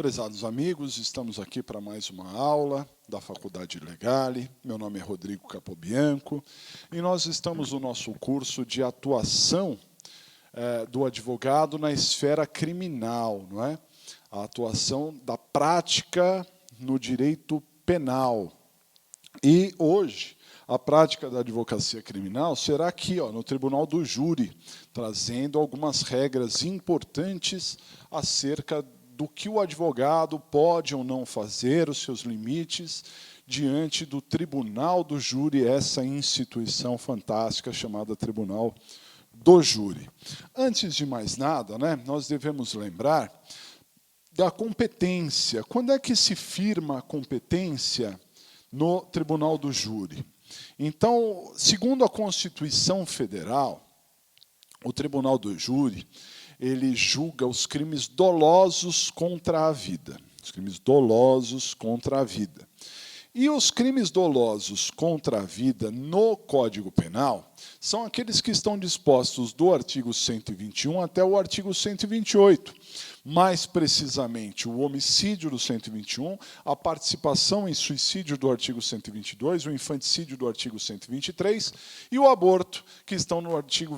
Prezados amigos, estamos aqui para mais uma aula da Faculdade Legale. Meu nome é Rodrigo Capobianco e nós estamos no nosso curso de atuação do advogado na esfera criminal, não é? A atuação da prática no direito penal. E hoje, a prática da advocacia criminal será aqui, no Tribunal do Júri, trazendo algumas regras importantes acerca do que o advogado pode ou não fazer, os seus limites, diante do Tribunal do Júri, essa instituição fantástica chamada Tribunal do Júri. Antes de mais nada, nós devemos lembrar da competência. Quando é que se firma a competência no Tribunal do Júri? Então, segundo a Constituição Federal, o Tribunal do Júri, ele julga os crimes dolosos contra a vida. Os crimes dolosos contra a vida. E os crimes dolosos contra a vida no Código Penal são aqueles que estão dispostos do artigo 121 até o artigo 128. Mais precisamente, o homicídio do 121, a participação em suicídio do artigo 122, o infanticídio do artigo 123 e o aborto, que estão no artigo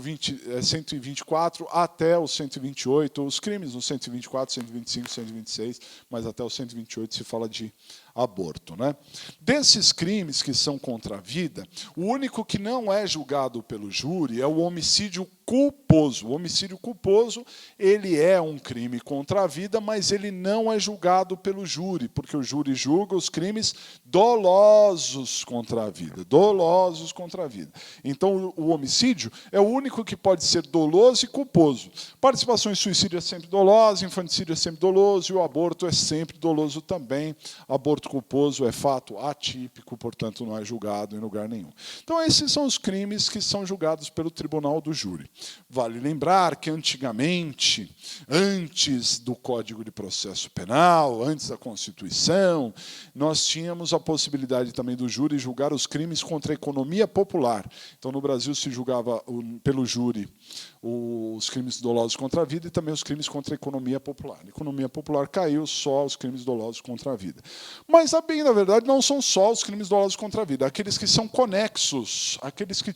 124 até o 128, os crimes no 124, 125, 126, mas até o 128 se fala de aborto. Desses crimes que são contra a vida, o único que não é julgado pelo júri é o homicídio culposo. O homicídio culposo, ele é um crime contra a vida, mas ele não é julgado pelo júri, porque o júri julga os crimes dolosos contra a vida. Dolosos contra a vida. Então, o homicídio é o único que pode ser doloso e culposo. Participação em suicídio é sempre dolosa, infanticídio é sempre doloso, e o aborto é sempre doloso também. Aborto culposo é fato atípico, portanto, não é julgado em lugar nenhum. Então, esses são os crimes que são julgados pelo Tribunal do Júri. Vale lembrar que antigamente, antes do Código de Processo Penal, antes da Constituição, nós tínhamos a possibilidade também do júri julgar os crimes contra a economia popular. Então, no Brasil, se julgava pelo júri os crimes dolosos contra a vida e também os crimes contra a economia popular. A economia popular caiu, só os crimes dolosos contra a vida. Mas, a bem da verdade, não são só os crimes dolosos contra a vida. Aqueles que são conexos, aqueles que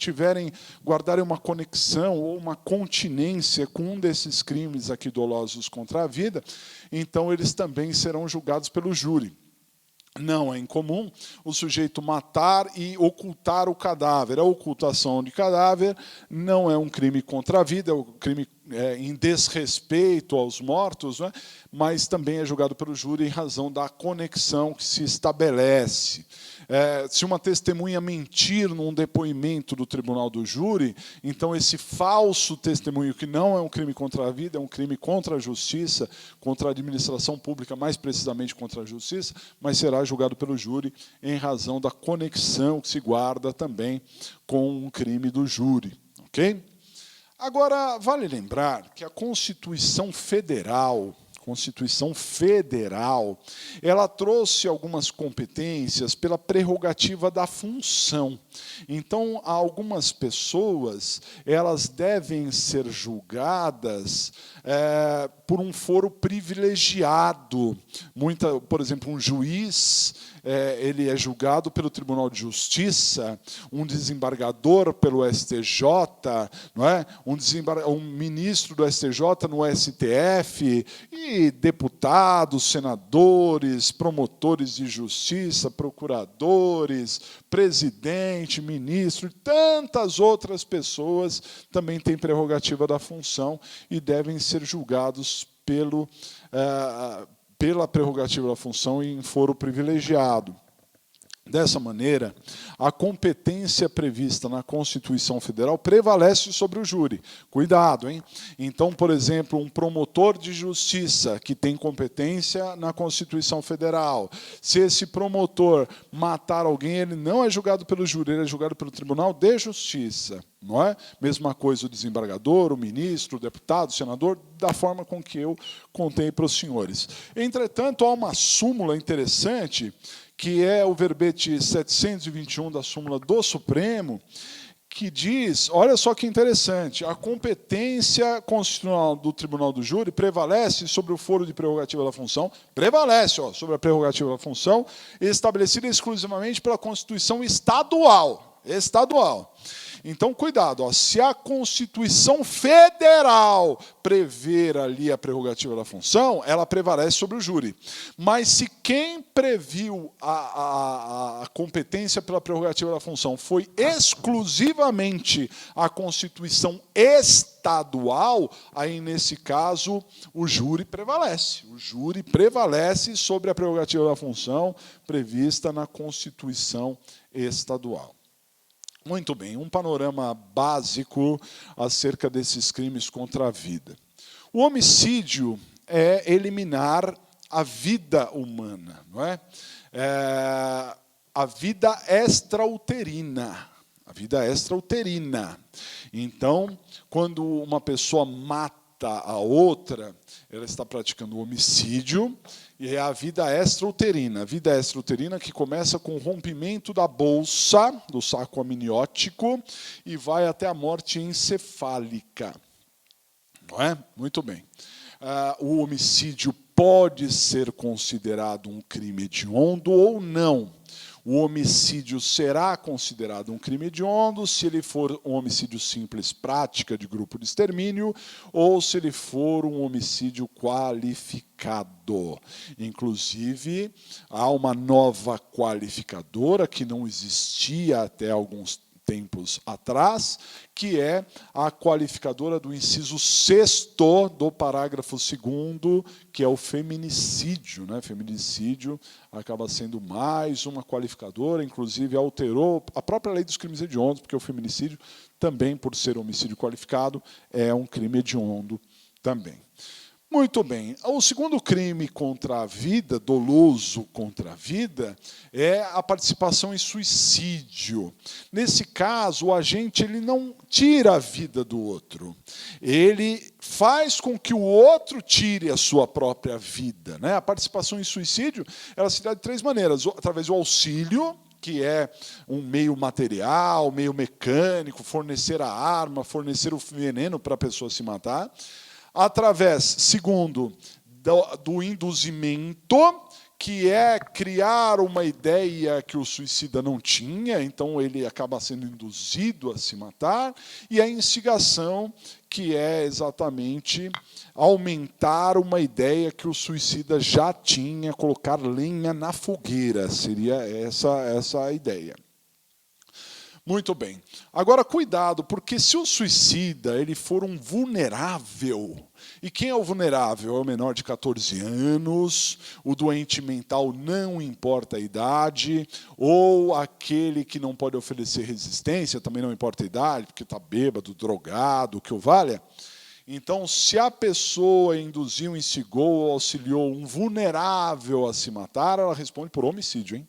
guardarem uma conexão ou uma continência com um desses crimes aqui dolosos contra a vida, então eles também serão julgados pelo júri. Não é incomum o sujeito matar e ocultar o cadáver. A ocultação de cadáver não é um crime contra a vida, é um crime em desrespeito aos mortos, mas também é julgado pelo júri em razão da conexão que se estabelece. Se uma testemunha mentir num depoimento do Tribunal do Júri, então esse falso testemunho, que não é um crime contra a vida, é um crime contra a justiça, contra a administração pública, mais precisamente contra a justiça, mas será julgado pelo júri em razão da conexão que se guarda também com um crime do júri. Ok? Agora, vale lembrar que a Constituição Federal, ela trouxe algumas competências pela prerrogativa da função. Então, algumas pessoas, elas devem ser julgadas por um foro privilegiado. Por exemplo, um juiz, ele é julgado pelo Tribunal de Justiça, um desembargador pelo STJ, não é? Um ministro do STJ no STF, e deputados, senadores, promotores de justiça, procuradores, presidente, ministro, e tantas outras pessoas também têm prerrogativa da função e devem ser julgados pela prerrogativa da função em foro privilegiado. Dessa maneira, a competência prevista na Constituição Federal prevalece sobre o júri. Cuidado, hein? Então, por exemplo, um promotor de justiça que tem competência na Constituição Federal, se esse promotor matar alguém, ele não é julgado pelo júri, ele é julgado pelo Tribunal de Justiça. Não é? Mesma coisa o desembargador, o ministro, o deputado, o senador, da forma com que eu contei para os senhores. Entretanto, há uma súmula interessante, que é o verbete 721 da súmula do Supremo, que diz, olha só que interessante, a competência constitucional do tribunal do júri prevalece sobre o foro de prerrogativa da função, prevalece sobre a prerrogativa da função, estabelecida exclusivamente pela Constituição estadual. Então, cuidado, se a Constituição Federal prever ali a prerrogativa da função, ela prevalece sobre o júri. Mas se quem previu a competência pela prerrogativa da função foi exclusivamente a Constituição estadual, aí, nesse caso, o júri prevalece. O júri prevalece sobre a prerrogativa da função prevista na Constituição estadual. Muito bem, um panorama básico acerca desses crimes contra a vida. O homicídio é eliminar a vida humana, não é? A vida extrauterina. A vida extrauterina. Então, quando uma pessoa mata a outra, ela está praticando o homicídio, e é a vida extrauterina. A vida extrauterina que começa com o rompimento da bolsa, do saco amniótico, e vai até a morte encefálica. Não é? Muito bem. O homicídio pode ser considerado um crime hediondo ou não. O homicídio será considerado um crime hediondo se ele for um homicídio simples, prática de grupo de extermínio, ou se ele for um homicídio qualificado. Inclusive, há uma nova qualificadora que não existia até alguns tempos atrás, que é a qualificadora do inciso 6º do parágrafo 2º, que é o feminicídio. Né? Feminicídio acaba sendo mais uma qualificadora, inclusive alterou a própria lei dos crimes hediondos, porque o feminicídio, também por ser homicídio qualificado, é um crime hediondo também. Muito bem. O segundo crime contra a vida, doloso contra a vida, é a participação em suicídio. Nesse caso, o agente ele não tira a vida do outro. Ele faz com que o outro tire a sua própria vida. Né? A participação em suicídio ela se dá de 3 maneiras. Através do auxílio, que é um meio material, meio mecânico, fornecer a arma, fornecer o veneno para a pessoa se matar. Através, segundo, do induzimento, que é criar uma ideia que o suicida não tinha, então ele acaba sendo induzido a se matar, e a instigação, que é exatamente aumentar uma ideia que o suicida já tinha, colocar lenha na fogueira, seria essa a ideia. Muito bem. Agora, cuidado, porque se o suicida ele for um vulnerável, e quem é o vulnerável? É o menor de 14 anos, o doente mental não importa a idade, ou aquele que não pode oferecer resistência, também não importa a idade, porque está bêbado, drogado, o que o valha. Então, se a pessoa induziu, instigou ou auxiliou um vulnerável a se matar, ela responde por homicídio, hein?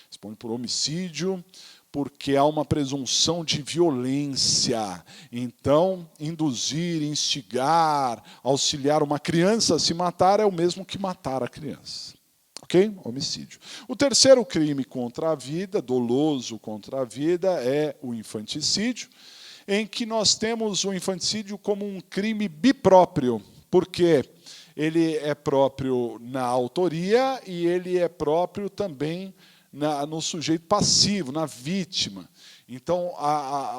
Responde por homicídio, porque há uma presunção de violência. Então, induzir, instigar, auxiliar uma criança a se matar é o mesmo que matar a criança. Ok? Homicídio. O terceiro crime contra a vida, doloso contra a vida, é o infanticídio, em que nós temos o infanticídio como um crime bipróprio, porque ele é próprio na autoria e ele é próprio também no sujeito passivo, na vítima. Então,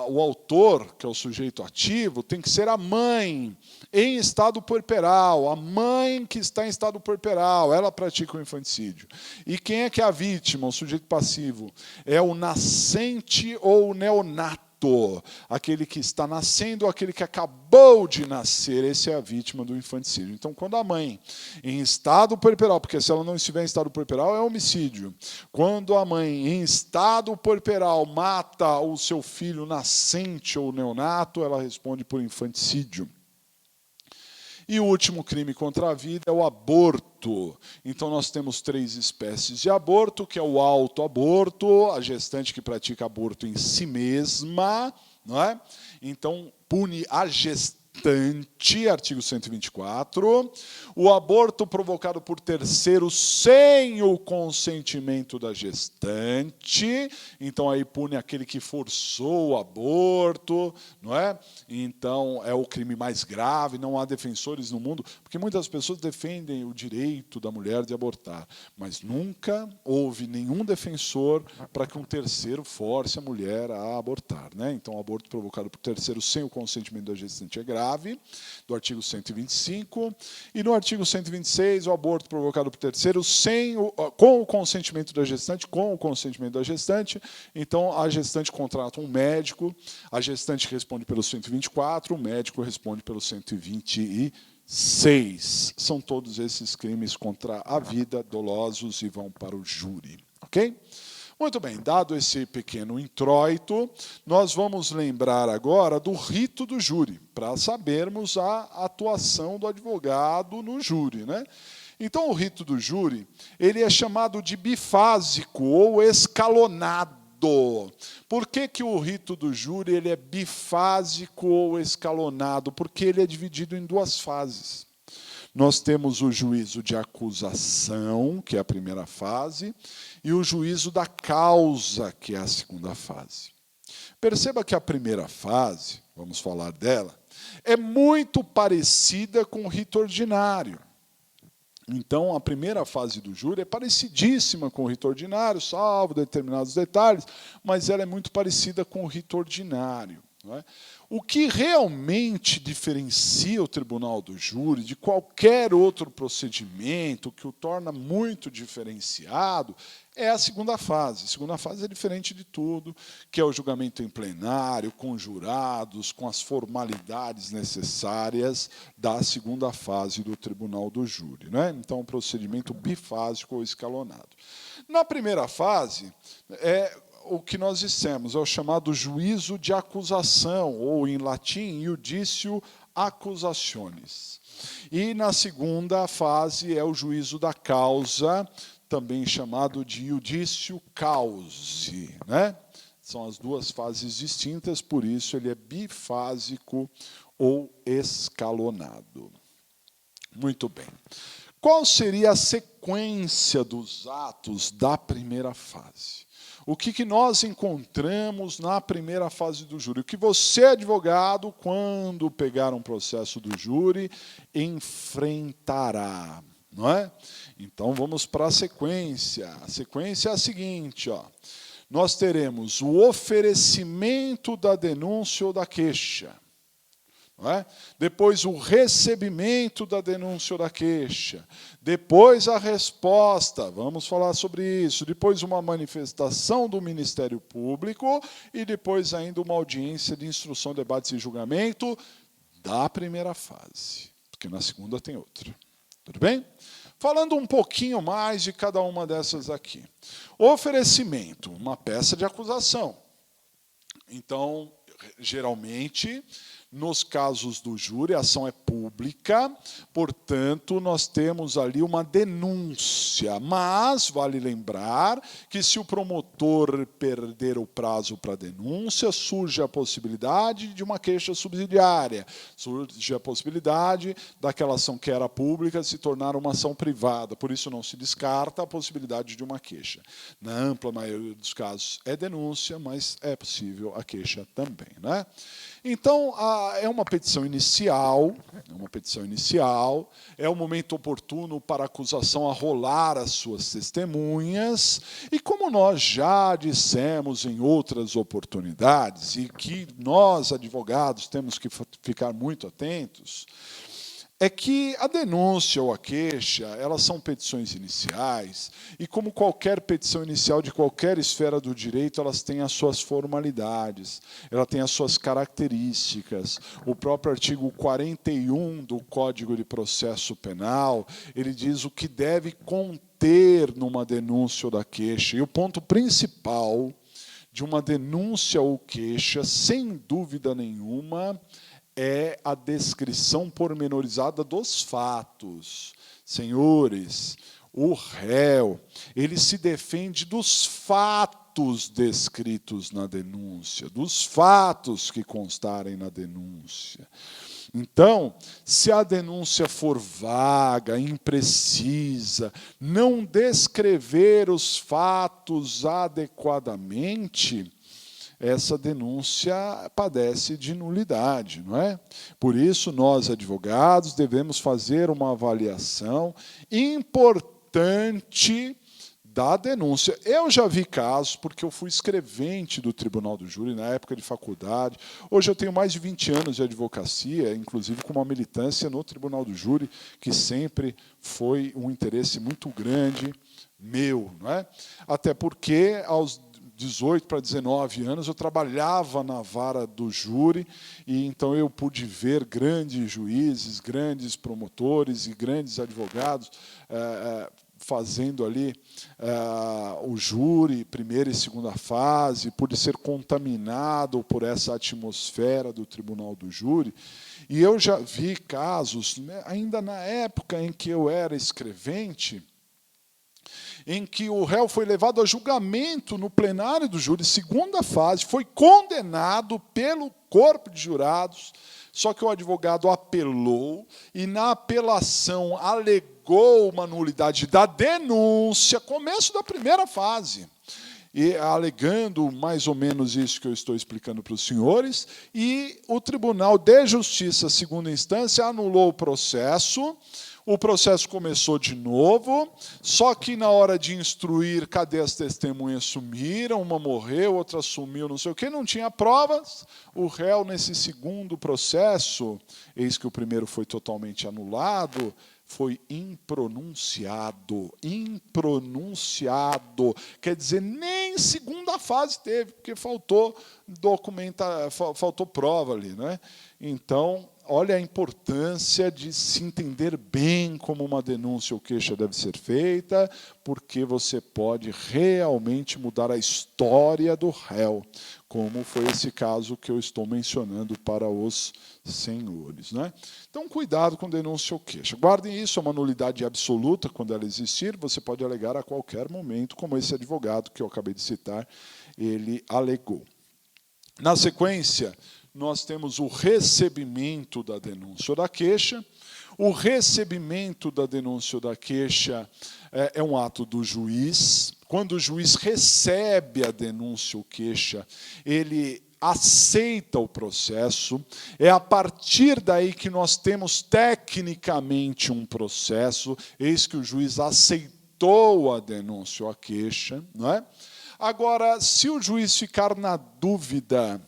o autor, que é o sujeito ativo, tem que ser a mãe em estado puerperal, a mãe que está em estado puerperal, ela pratica o infanticídio. E quem é que é a vítima, o sujeito passivo? É o nascente ou o neonato, aquele que está nascendo, aquele que acabou de nascer, esse é a vítima do infanticídio. Então, quando a mãe, em estado puerperal, porque se ela não estiver em estado puerperal, é homicídio. Quando a mãe, em estado puerperal, mata o seu filho nascente ou neonato, ela responde por infanticídio. E o último crime contra a vida é o aborto. Então, nós temos 3 espécies de aborto, que é o autoaborto, a gestante que pratica aborto em si mesma, não é? Então, pune a gestante gestante, artigo 124, o aborto provocado por terceiro sem o consentimento da gestante, então aí pune aquele que forçou o aborto, não é? Então é o crime mais grave, não há defensores no mundo, porque muitas pessoas defendem o direito da mulher de abortar, mas nunca houve nenhum defensor para que um terceiro force a mulher a abortar, né? Então o aborto provocado por terceiro sem o consentimento da gestante é grave, do artigo 125, e no artigo 126, o aborto provocado por terceiro com o consentimento da gestante, então a gestante contrata um médico, a gestante responde pelo 124, o médico responde pelo 126. São todos esses crimes contra a vida dolosos e vão para o júri, ok? Muito bem, dado esse pequeno introito, nós vamos lembrar agora do rito do júri, para sabermos a atuação do advogado no júri, né? Então, o rito do júri, ele é chamado de bifásico ou escalonado. Por que o rito do júri ele é bifásico ou escalonado? Porque ele é dividido em duas fases. Nós temos o juízo de acusação, que é a primeira fase, e o juízo da causa, que é a segunda fase. Perceba que a primeira fase, vamos falar dela, é muito parecida com o rito ordinário. Então, a primeira fase do júri é parecidíssima com o rito ordinário, salvo determinados detalhes, mas ela é muito parecida com o rito ordinário. Não é? O que realmente diferencia o tribunal do júri de qualquer outro procedimento, que o torna muito diferenciado, é a segunda fase. A segunda fase é diferente de tudo, que é o julgamento em plenário, com jurados, com as formalidades necessárias da segunda fase do tribunal do júri, né? Então, um procedimento bifásico ou escalonado. Na primeira fase, o que nós dissemos, é o chamado juízo de acusação, ou em latim, iudicio accusationis. E na segunda fase é o juízo da causa, também chamado de iudicio causi, né? São as duas fases distintas, por isso ele é bifásico ou escalonado. Muito bem. Qual seria a sequência dos atos da primeira fase? O que nós encontramos na primeira fase do júri? O que você, advogado, quando pegar um processo do júri, enfrentará, não é? Então, vamos para a sequência. A sequência é a seguinte, ó. Nós teremos o oferecimento da denúncia ou da queixa. Não é? Depois o recebimento da denúncia ou da queixa, depois a resposta, vamos falar sobre isso, depois uma manifestação do Ministério Público e depois ainda uma audiência de instrução, debates e julgamento da primeira fase, porque na segunda tem outra. Tudo bem? Falando um pouquinho mais de cada uma dessas aqui. Oferecimento, uma peça de acusação. Então, geralmente, nos casos do júri, a ação é pública, portanto, nós temos ali uma denúncia. Mas vale lembrar que se o promotor perder o prazo para a denúncia, surge a possibilidade de uma queixa subsidiária, surge a possibilidade daquela ação que era pública se tornar uma ação privada. Por isso, não se descarta a possibilidade de uma queixa. Na ampla maioria dos casos é denúncia, mas é possível a queixa também, né? Então, é uma petição inicial, é o momento oportuno para a acusação arrolar as suas testemunhas, e como nós já dissemos em outras oportunidades, e que nós, advogados, temos que ficar muito atentos, é que a denúncia ou a queixa, elas são petições iniciais, e como qualquer petição inicial de qualquer esfera do direito, elas têm as suas formalidades, elas têm as suas características. O próprio artigo 41 do Código de Processo Penal, ele diz o que deve conter numa denúncia ou da queixa, e o ponto principal de uma denúncia ou queixa, sem dúvida nenhuma, é a descrição pormenorizada dos fatos. Senhores, o réu, ele se defende dos fatos fatos descritos na denúncia, dos fatos que constarem na denúncia. Então, se a denúncia for vaga, imprecisa, não descrever os fatos adequadamente, essa denúncia padece de nulidade, não é? Por isso, nós, advogados, devemos fazer uma avaliação importante da denúncia. Eu já vi casos, porque eu fui escrevente do Tribunal do Júri na época de faculdade. Hoje eu tenho mais de 20 anos de advocacia, inclusive com uma militância no Tribunal do Júri, que sempre foi um interesse muito grande meu, não é? Até porque, aos 18 para 19 anos, eu trabalhava na vara do júri, e então eu pude ver grandes juízes, grandes promotores e grandes advogados fazendo ali o júri, primeira e segunda fase, pude ser contaminado por essa atmosfera do Tribunal do Júri, e eu já vi casos, né, ainda na época em que eu era escrevente, em que o réu foi levado a julgamento no plenário do júri, segunda fase, foi condenado pelo corpo de jurados, só que o advogado apelou, e na apelação alegou uma nulidade da denúncia, começo da primeira fase, e alegando mais ou menos isso que eu estou explicando para os senhores, e o Tribunal de Justiça, segunda instância, anulou o processo começou de novo, só que na hora de instruir, cadê as testemunhas? Sumiram, uma morreu, outra sumiu, não sei o quê, não tinha provas. O réu, nesse segundo processo, eis que o primeiro foi totalmente anulado, foi impronunciado. Impronunciado. Quer dizer, nem segunda fase teve, porque faltou prova ali, né? Então, olha a importância de se entender bem como uma denúncia ou queixa deve ser feita, porque você pode realmente mudar a história do réu, como foi esse caso que eu estou mencionando para os senhores, né? Então, cuidado com denúncia ou queixa. Guardem isso, é uma nulidade absoluta quando ela existir, você pode alegar a qualquer momento, como esse advogado que eu acabei de citar, ele alegou. Na sequência, nós temos o recebimento da denúncia ou da queixa. O recebimento da denúncia ou da queixa é um ato do juiz. Quando o juiz recebe a denúncia ou queixa, ele aceita o processo. É a partir daí que nós temos tecnicamente um processo. Eis que o juiz aceitou a denúncia ou a queixa, não é? Agora, se o juiz ficar na dúvida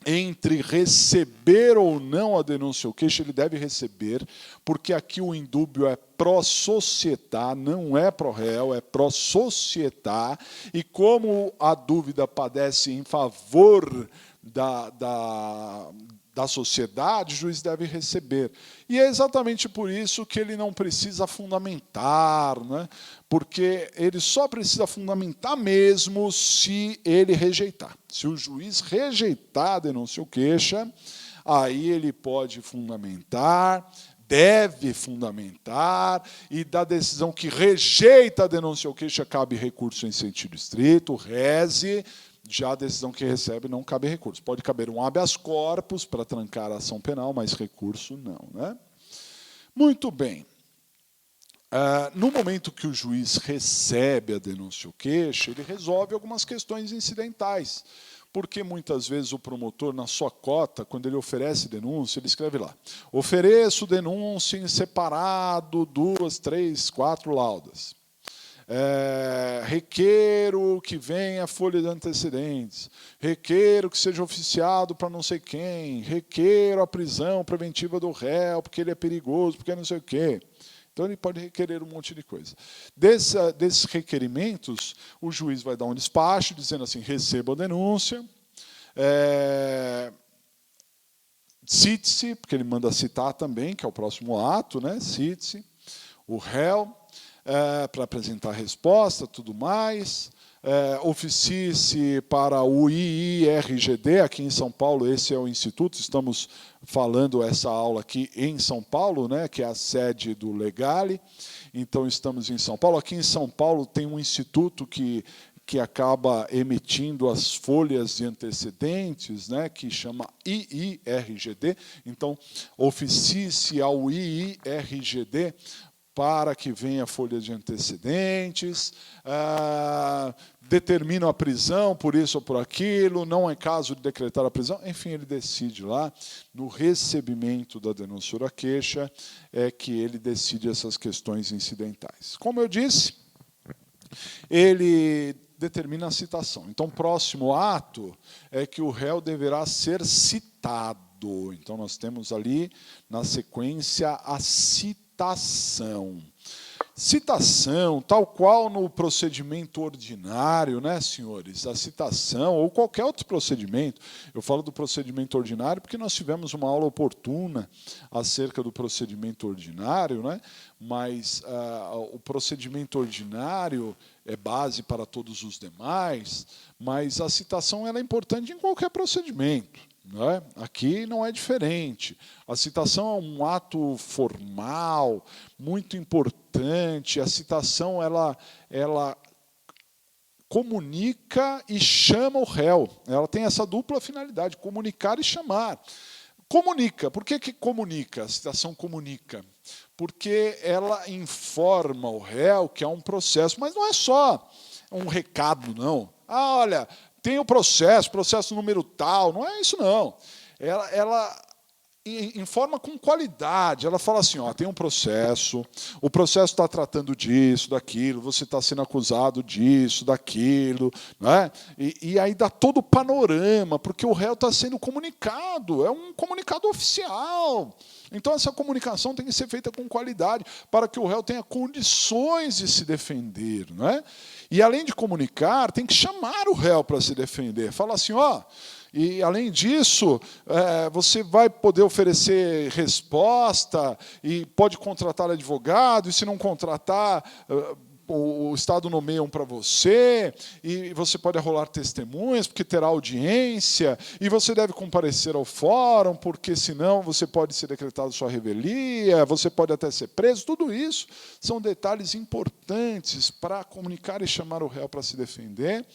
entre receber ou não a denúncia ou queixa, ele deve receber, porque aqui o indúbio é pró societá, não é pró réu, é pró societá, e como a dúvida padece em favor da sociedade, o juiz deve receber. E é exatamente por isso que ele não precisa fundamentar, né? Porque ele só precisa fundamentar mesmo se ele rejeitar. Se o juiz rejeitar a denúncia ou queixa, aí ele pode fundamentar, deve fundamentar, e da decisão que rejeita a denúncia ou queixa cabe recurso em sentido estrito, reze. Já a decisão que recebe não cabe recurso. Pode caber um habeas corpus para trancar a ação penal, mas recurso não, né? Muito bem. No momento que o juiz recebe a denúncia ou queixa, ele resolve algumas questões incidentais, porque muitas vezes o promotor, na sua cota, quando ele oferece denúncia, ele escreve lá: ofereço denúncia em separado, 2, 3, 4 laudas. Requeiro que venha a folha de antecedentes, requeiro que seja oficiado para não sei quem, requeiro a prisão preventiva do réu, porque ele é perigoso, porque não sei o quê. Então, ele pode requerer um monte de coisa. Desses requerimentos, o juiz vai dar um despacho, dizendo assim: receba a denúncia, cite-se, porque ele manda citar também, que é o próximo ato, né? Cite-se o réu, para apresentar a resposta, tudo mais. Oficie-se para o IIRGD, aqui em São Paulo, esse é o instituto, estamos falando essa aula aqui em São Paulo, né, que é a sede do Legale, então estamos em São Paulo. Aqui em São Paulo tem um instituto que que acaba emitindo as folhas de antecedentes, né, que chama IIRGD. Então, oficie-se ao IIRGD para que venha a folha de antecedentes, determina a prisão por isso ou por aquilo, não é caso de decretar a prisão, enfim, ele decide lá, no recebimento da denúncia ou queixa, é que ele decide essas questões incidentais. Como eu disse, ele determina a citação. Então, o próximo ato é que o réu deverá ser citado. Então, nós temos ali, na sequência, a citação. Citação, tal qual no procedimento ordinário, né, senhores? A citação, ou qualquer outro procedimento, eu falo do procedimento ordinário porque nós tivemos uma aula oportuna acerca do procedimento ordinário, né? Mas o procedimento ordinário é base para todos os demais, mas a citação ela é importante em qualquer procedimento. Né? Aqui não é diferente. A citação é um ato formal, muito importante. A citação ela comunica e chama o réu. Ela tem essa dupla finalidade, comunicar e chamar. Comunica. Por que comunica? A citação comunica. Porque ela informa o réu que há um processo, mas não é só um recado, não. Olha, tem o processo número tal, não é isso não. Ela informa com qualidade, ela fala assim, ó, tem um processo, o processo está tratando disso, daquilo, você está sendo acusado disso, daquilo, né? E aí dá todo o panorama, porque o réu está sendo comunicado, é um comunicado oficial. Então, essa comunicação tem que ser feita com qualidade, para que o réu tenha condições de se defender. Né? E, além de comunicar, tem que chamar o réu para se defender. Fala assim, ó, e, além disso, você vai poder oferecer resposta, e pode contratar advogado, e se não contratar, o Estado nomeia um para você, e você pode arrolar testemunhas, porque terá audiência, e você deve comparecer ao fórum, porque senão você pode ser decretado sua revelia, você pode até ser preso. Tudo isso são detalhes importantes para comunicar e chamar o réu para se defender.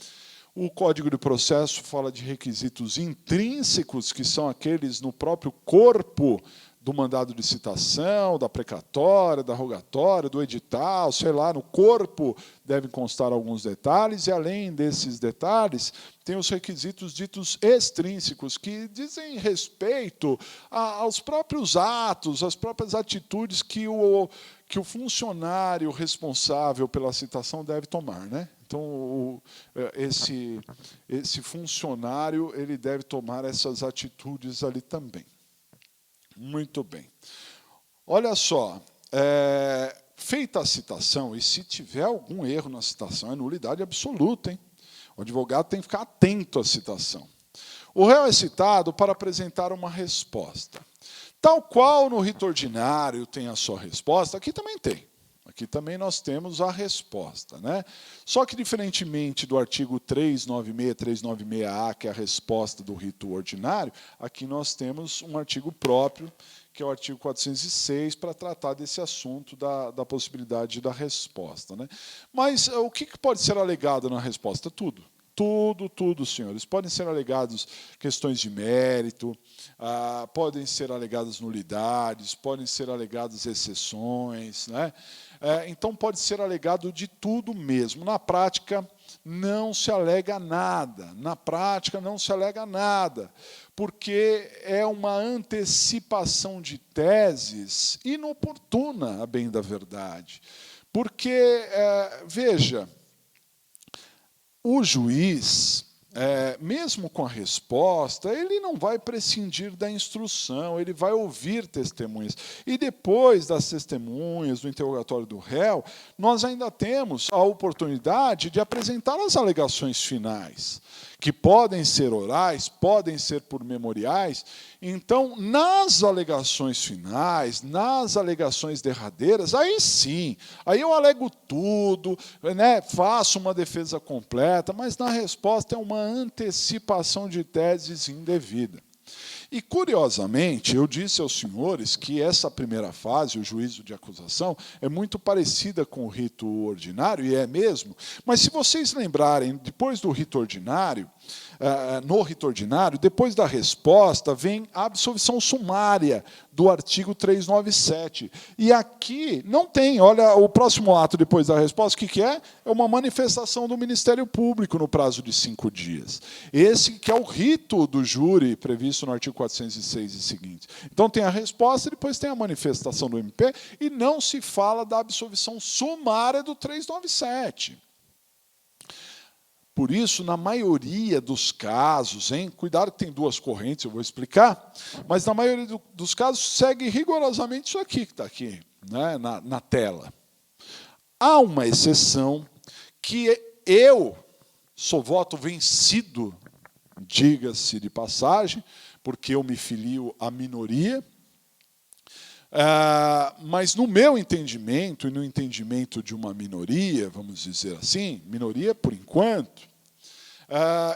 O Código de Processo fala de requisitos intrínsecos, que são aqueles no próprio corpo do mandado de citação, da precatória, da rogatória, do edital, sei lá, no corpo devem constar alguns detalhes, e além desses detalhes, tem os requisitos ditos extrínsecos, que dizem respeito aos próprios atos, às próprias atitudes que o funcionário responsável pela citação deve tomar, né? Então, esse funcionário ele deve tomar essas atitudes ali também. Muito bem. Olha só, feita a citação, e se tiver algum erro na citação, é nulidade absoluta, hein? O advogado tem que ficar atento à citação. O réu é citado para apresentar uma resposta. Tal qual no rito ordinário tem a sua resposta, aqui também tem. Aqui também nós temos a resposta. Né? Só que, diferentemente do artigo 396, 396-A, que é a resposta do rito ordinário, aqui nós temos um artigo próprio, que é o artigo 406, para tratar desse assunto da possibilidade da resposta. Né? Mas o que pode ser alegado na resposta? Tudo. Tudo, senhores. Podem ser alegados questões de mérito, podem ser alegadas nulidades, podem ser alegadas exceções. Né? Então, pode ser alegado de tudo mesmo. Na prática, não se alega nada. Na prática, não se alega nada, porque é uma antecipação de teses inoportuna, a bem da verdade. Porque, veja, o juiz, mesmo com a resposta, ele não vai prescindir da instrução, ele vai ouvir testemunhas. E depois das testemunhas, do interrogatório do réu, nós ainda temos a oportunidade de apresentar as alegações finais, que podem ser orais, podem ser por memoriais. Então, nas alegações finais, nas alegações derradeiras, aí sim, aí eu alego tudo, né, faço uma defesa completa, mas na resposta é uma antecipação de teses indevida. E, curiosamente, eu disse aos senhores que essa primeira fase, o juízo de acusação, é muito parecida com o rito ordinário, e é mesmo, mas se vocês lembrarem, depois do rito ordinário, no rito ordinário, depois da resposta, vem a absolvição sumária do artigo 397. E aqui não tem, olha, o próximo ato depois da resposta, o que é? É uma manifestação do Ministério Público no prazo de 5 dias. Esse que é o rito do júri previsto no artigo 406 e seguinte. Então tem a resposta, depois tem a manifestação do MP, e não se fala da absolvição sumária do 397. Por isso, na maioria dos casos, cuidado que tem duas correntes, eu vou explicar, mas na maioria dos casos segue rigorosamente isso aqui que está aqui, né, na tela. Há uma exceção que eu sou voto vencido, diga-se de passagem, porque eu me filio à minoria, mas no meu entendimento, e no entendimento de uma minoria, vamos dizer assim, minoria por enquanto,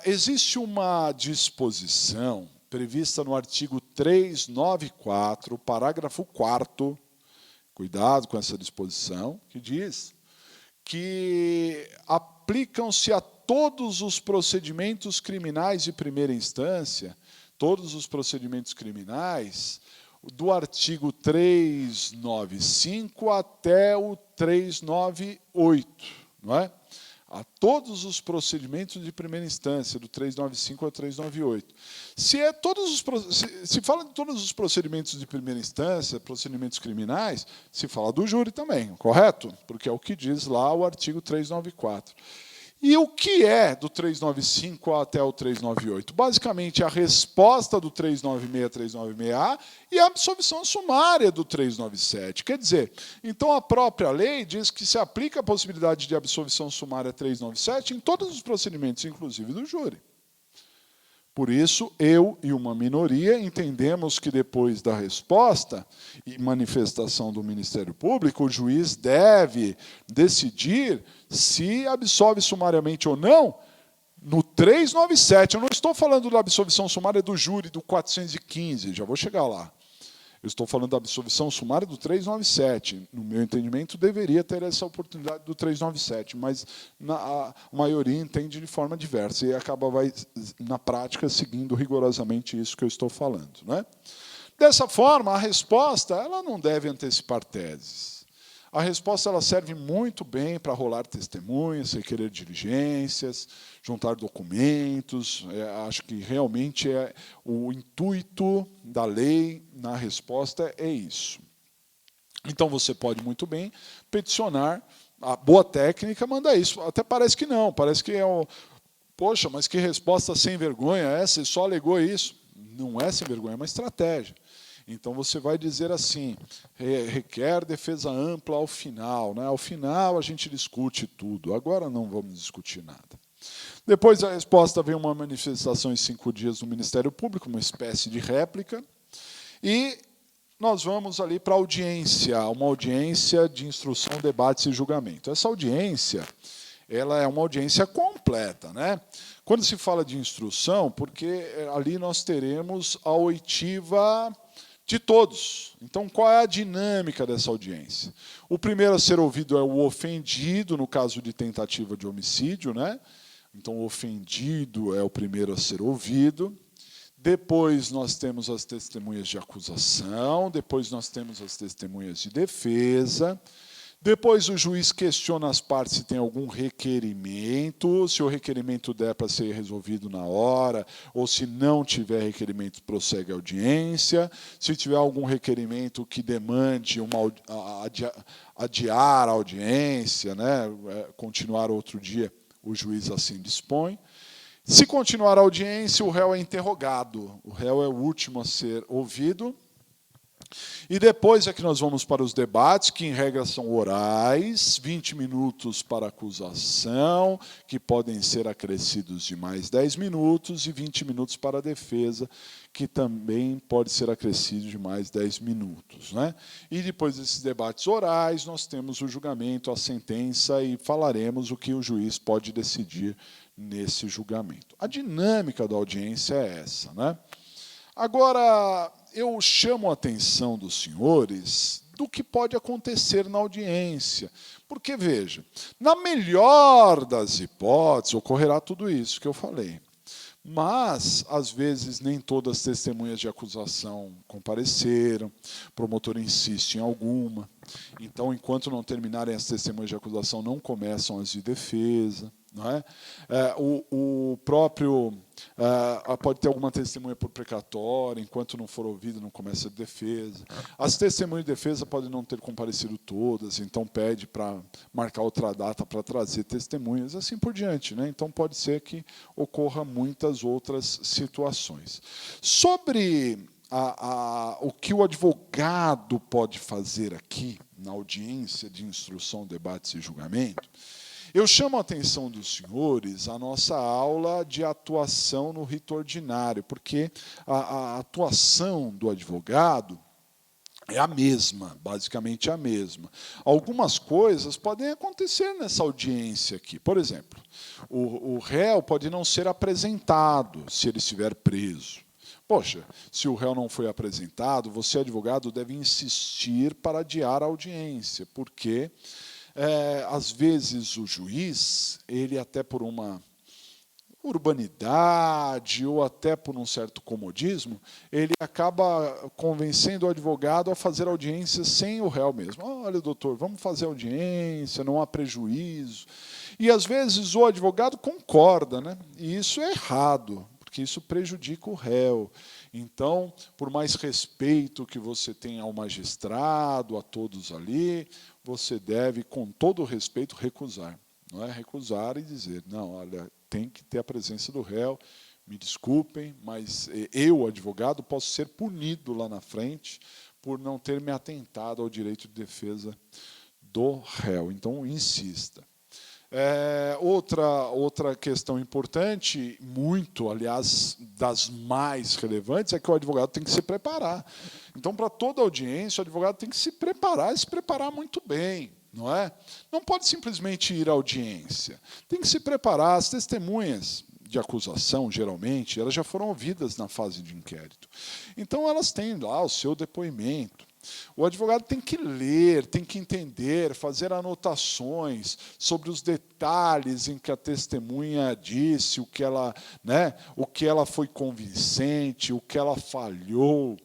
existe uma disposição prevista no artigo 394, parágrafo 4º, cuidado com essa disposição, que diz que aplicam-se a todos os procedimentos criminais de primeira instância, todos os procedimentos criminais, do artigo 395 até o 398, não é? A todos os procedimentos de primeira instância, do 395 ao 398. Se fala de todos os procedimentos de primeira instância, procedimentos criminais, se fala do júri também, correto? Porque é o que diz lá o artigo 394. E o que é do 395 até o 398? Basicamente, a resposta do 396, 396A e a absolvição sumária do 397. Quer dizer, então a própria lei diz que se aplica a possibilidade de absolvição sumária 397 em todos os procedimentos, inclusive do júri. Por isso, eu e uma minoria entendemos que depois da resposta e manifestação do Ministério Público, o juiz deve decidir se absolve sumariamente ou não no 397. Eu não estou falando da absolvição sumária do júri do 415, já vou chegar lá. Eu estou falando da absolvição sumária do 397. No meu entendimento, deveria ter essa oportunidade do 397, mas a maioria entende de forma diversa e acaba, na prática, seguindo rigorosamente isso que eu estou falando, né? Dessa forma, a resposta ela não deve antecipar teses. A resposta ela serve muito bem para rolar testemunhas, requerer diligências, juntar documentos. Acho que realmente o intuito da lei na resposta é isso. Então, você pode muito bem peticionar, a boa técnica manda isso. Até parece que não, parece que poxa, mas que resposta sem vergonha é essa? Você só alegou isso. Não é sem vergonha, é uma estratégia. Então, você vai dizer assim, requer defesa ampla ao final. Né? Ao final, a gente discute tudo. Agora, não vamos discutir nada. Depois da resposta, vem uma manifestação em 5 dias do Ministério Público, uma espécie de réplica. E nós vamos ali para a audiência, uma audiência de instrução, debates e julgamento. Essa audiência ela é uma audiência completa, né? Quando se fala de instrução, porque ali nós teremos a oitiva de todos. Então, qual é a dinâmica dessa audiência? O primeiro a ser ouvido é o ofendido, no caso de tentativa de homicídio, né? Então, o ofendido é o primeiro a ser ouvido. Depois, nós temos as testemunhas de acusação. Depois, nós temos as testemunhas de defesa. Depois, o juiz questiona as partes se tem algum requerimento, se o requerimento der para ser resolvido na hora, ou se não tiver requerimento, prossegue a audiência. Se tiver algum requerimento que demande adiar a audiência, né, continuar outro dia, o juiz assim dispõe. Se continuar a audiência, o réu é interrogado. O réu é o último a ser ouvido. E depois é que nós vamos para os debates, que em regra são orais, 20 minutos para acusação, que podem ser acrescidos de mais 10 minutos, e 20 minutos para a defesa, que também pode ser acrescido de mais 10 minutos. Né? E depois desses debates orais, nós temos o julgamento, a sentença, e falaremos o que o juiz pode decidir nesse julgamento. A dinâmica da audiência é essa, né? Agora, eu chamo a atenção dos senhores do que pode acontecer na audiência. Porque, veja, na melhor das hipóteses, ocorrerá tudo isso que eu falei. Mas, às vezes, nem todas as testemunhas de acusação compareceram, o promotor insiste em alguma. Então, enquanto não terminarem as testemunhas de acusação, não começam as de defesa. Não é? O próprio pode ter alguma testemunha por precatória, enquanto não for ouvido, não começa a defesa. As testemunhas de defesa podem não ter comparecido todas, então pede para marcar outra data para trazer testemunhas, assim por diante, né? Então pode ser que ocorra muitas outras situações. Sobre o que o advogado pode fazer aqui, na audiência de instrução, debates e julgamento, eu chamo a atenção dos senhores à nossa aula de atuação no rito ordinário, porque a atuação do advogado é a mesma, basicamente a mesma. Algumas coisas podem acontecer nessa audiência aqui. Por exemplo, o réu pode não ser apresentado se ele estiver preso. Poxa, se o réu não foi apresentado, você, advogado, deve insistir para adiar a audiência, porque às vezes o juiz, ele até por uma urbanidade ou até por um certo comodismo, ele acaba convencendo o advogado a fazer audiência sem o réu mesmo. Olha, doutor, vamos fazer audiência, não há prejuízo. E às vezes o advogado concorda, né? E isso é errado, porque isso prejudica o réu. Então, por mais respeito que você tenha ao magistrado, a todos ali, você deve, com todo o respeito, recusar. Não é recusar e dizer, não, olha, tem que ter a presença do réu, me desculpem, mas eu, advogado, posso ser punido lá na frente por não ter me atentado ao direito de defesa do réu. Então, insista. Outra questão importante, muito, aliás, das mais relevantes, é que o advogado tem que se preparar. Então, para toda audiência, o advogado tem que se preparar e se preparar muito bem. Não é? Não pode simplesmente ir à audiência. Tem que se preparar. As testemunhas de acusação, geralmente, elas já foram ouvidas na fase de inquérito. Então, elas têm lá o seu depoimento. O advogado tem que ler, tem que entender, fazer anotações sobre os detalhes em que a testemunha disse, o que ela foi convincente, o que ela falhou.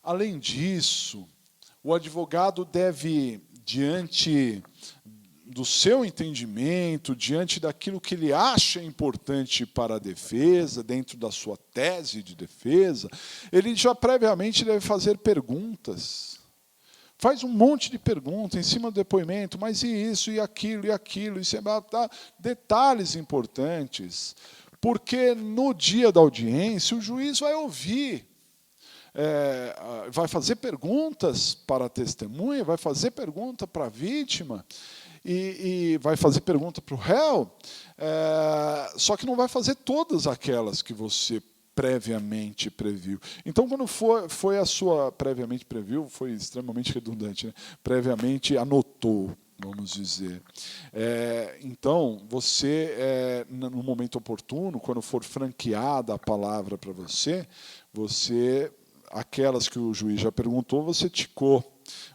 Além disso, o advogado deve, diante do seu entendimento, diante daquilo que ele acha importante para a defesa, dentro da sua tese de defesa, ele já previamente deve fazer perguntas. Faz um monte de perguntas em cima do depoimento, mas e isso, e aquilo, isso é detalhes importantes, porque no dia da audiência o juiz vai ouvir, vai fazer perguntas para a testemunha, vai fazer pergunta para a vítima, e vai fazer pergunta para o réu, só que não vai fazer todas aquelas que você previamente previu. Então, quando foi a sua previamente previu, foi extremamente redundante, né? Previamente anotou, vamos dizer. Então, você, no momento oportuno, quando for franqueada a palavra para você, aquelas que o juiz já perguntou, você ticou.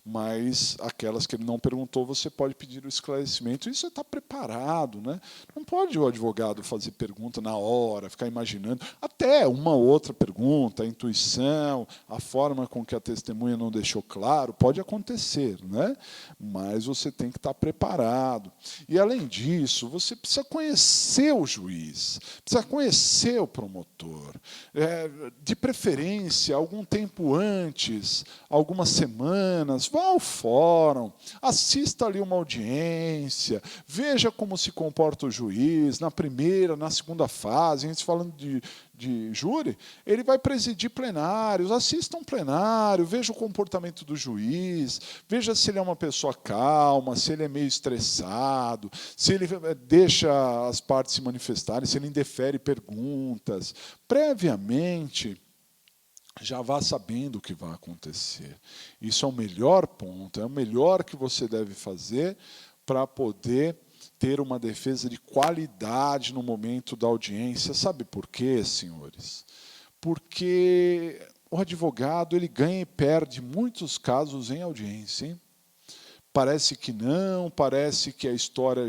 Mas aquelas que ele não perguntou, você pode pedir o esclarecimento. Isso está preparado, né? Não pode o advogado fazer pergunta na hora, ficar imaginando. Até uma outra pergunta, a intuição, a forma com que a testemunha não deixou claro, pode acontecer, né? Mas você tem que estar preparado. E, além disso, você precisa conhecer o juiz, precisa conhecer o promotor. De preferência, algum tempo antes, algumas semanas, vá ao fórum, assista ali uma audiência, veja como se comporta o juiz na primeira, na segunda fase. A gente falando de júri, ele vai presidir plenários, assista um plenário, veja o comportamento do juiz, veja se ele é uma pessoa calma, se ele é meio estressado, se ele deixa as partes se manifestarem, se ele indefere perguntas. Previamente, já vá sabendo o que vai acontecer. Isso é o melhor ponto, é o melhor que você deve fazer para poder ter uma defesa de qualidade no momento da audiência. Sabe por quê, senhores? porque o advogado ele ganha e perde muitos casos em audiência, hein? Parece que não, parece que a história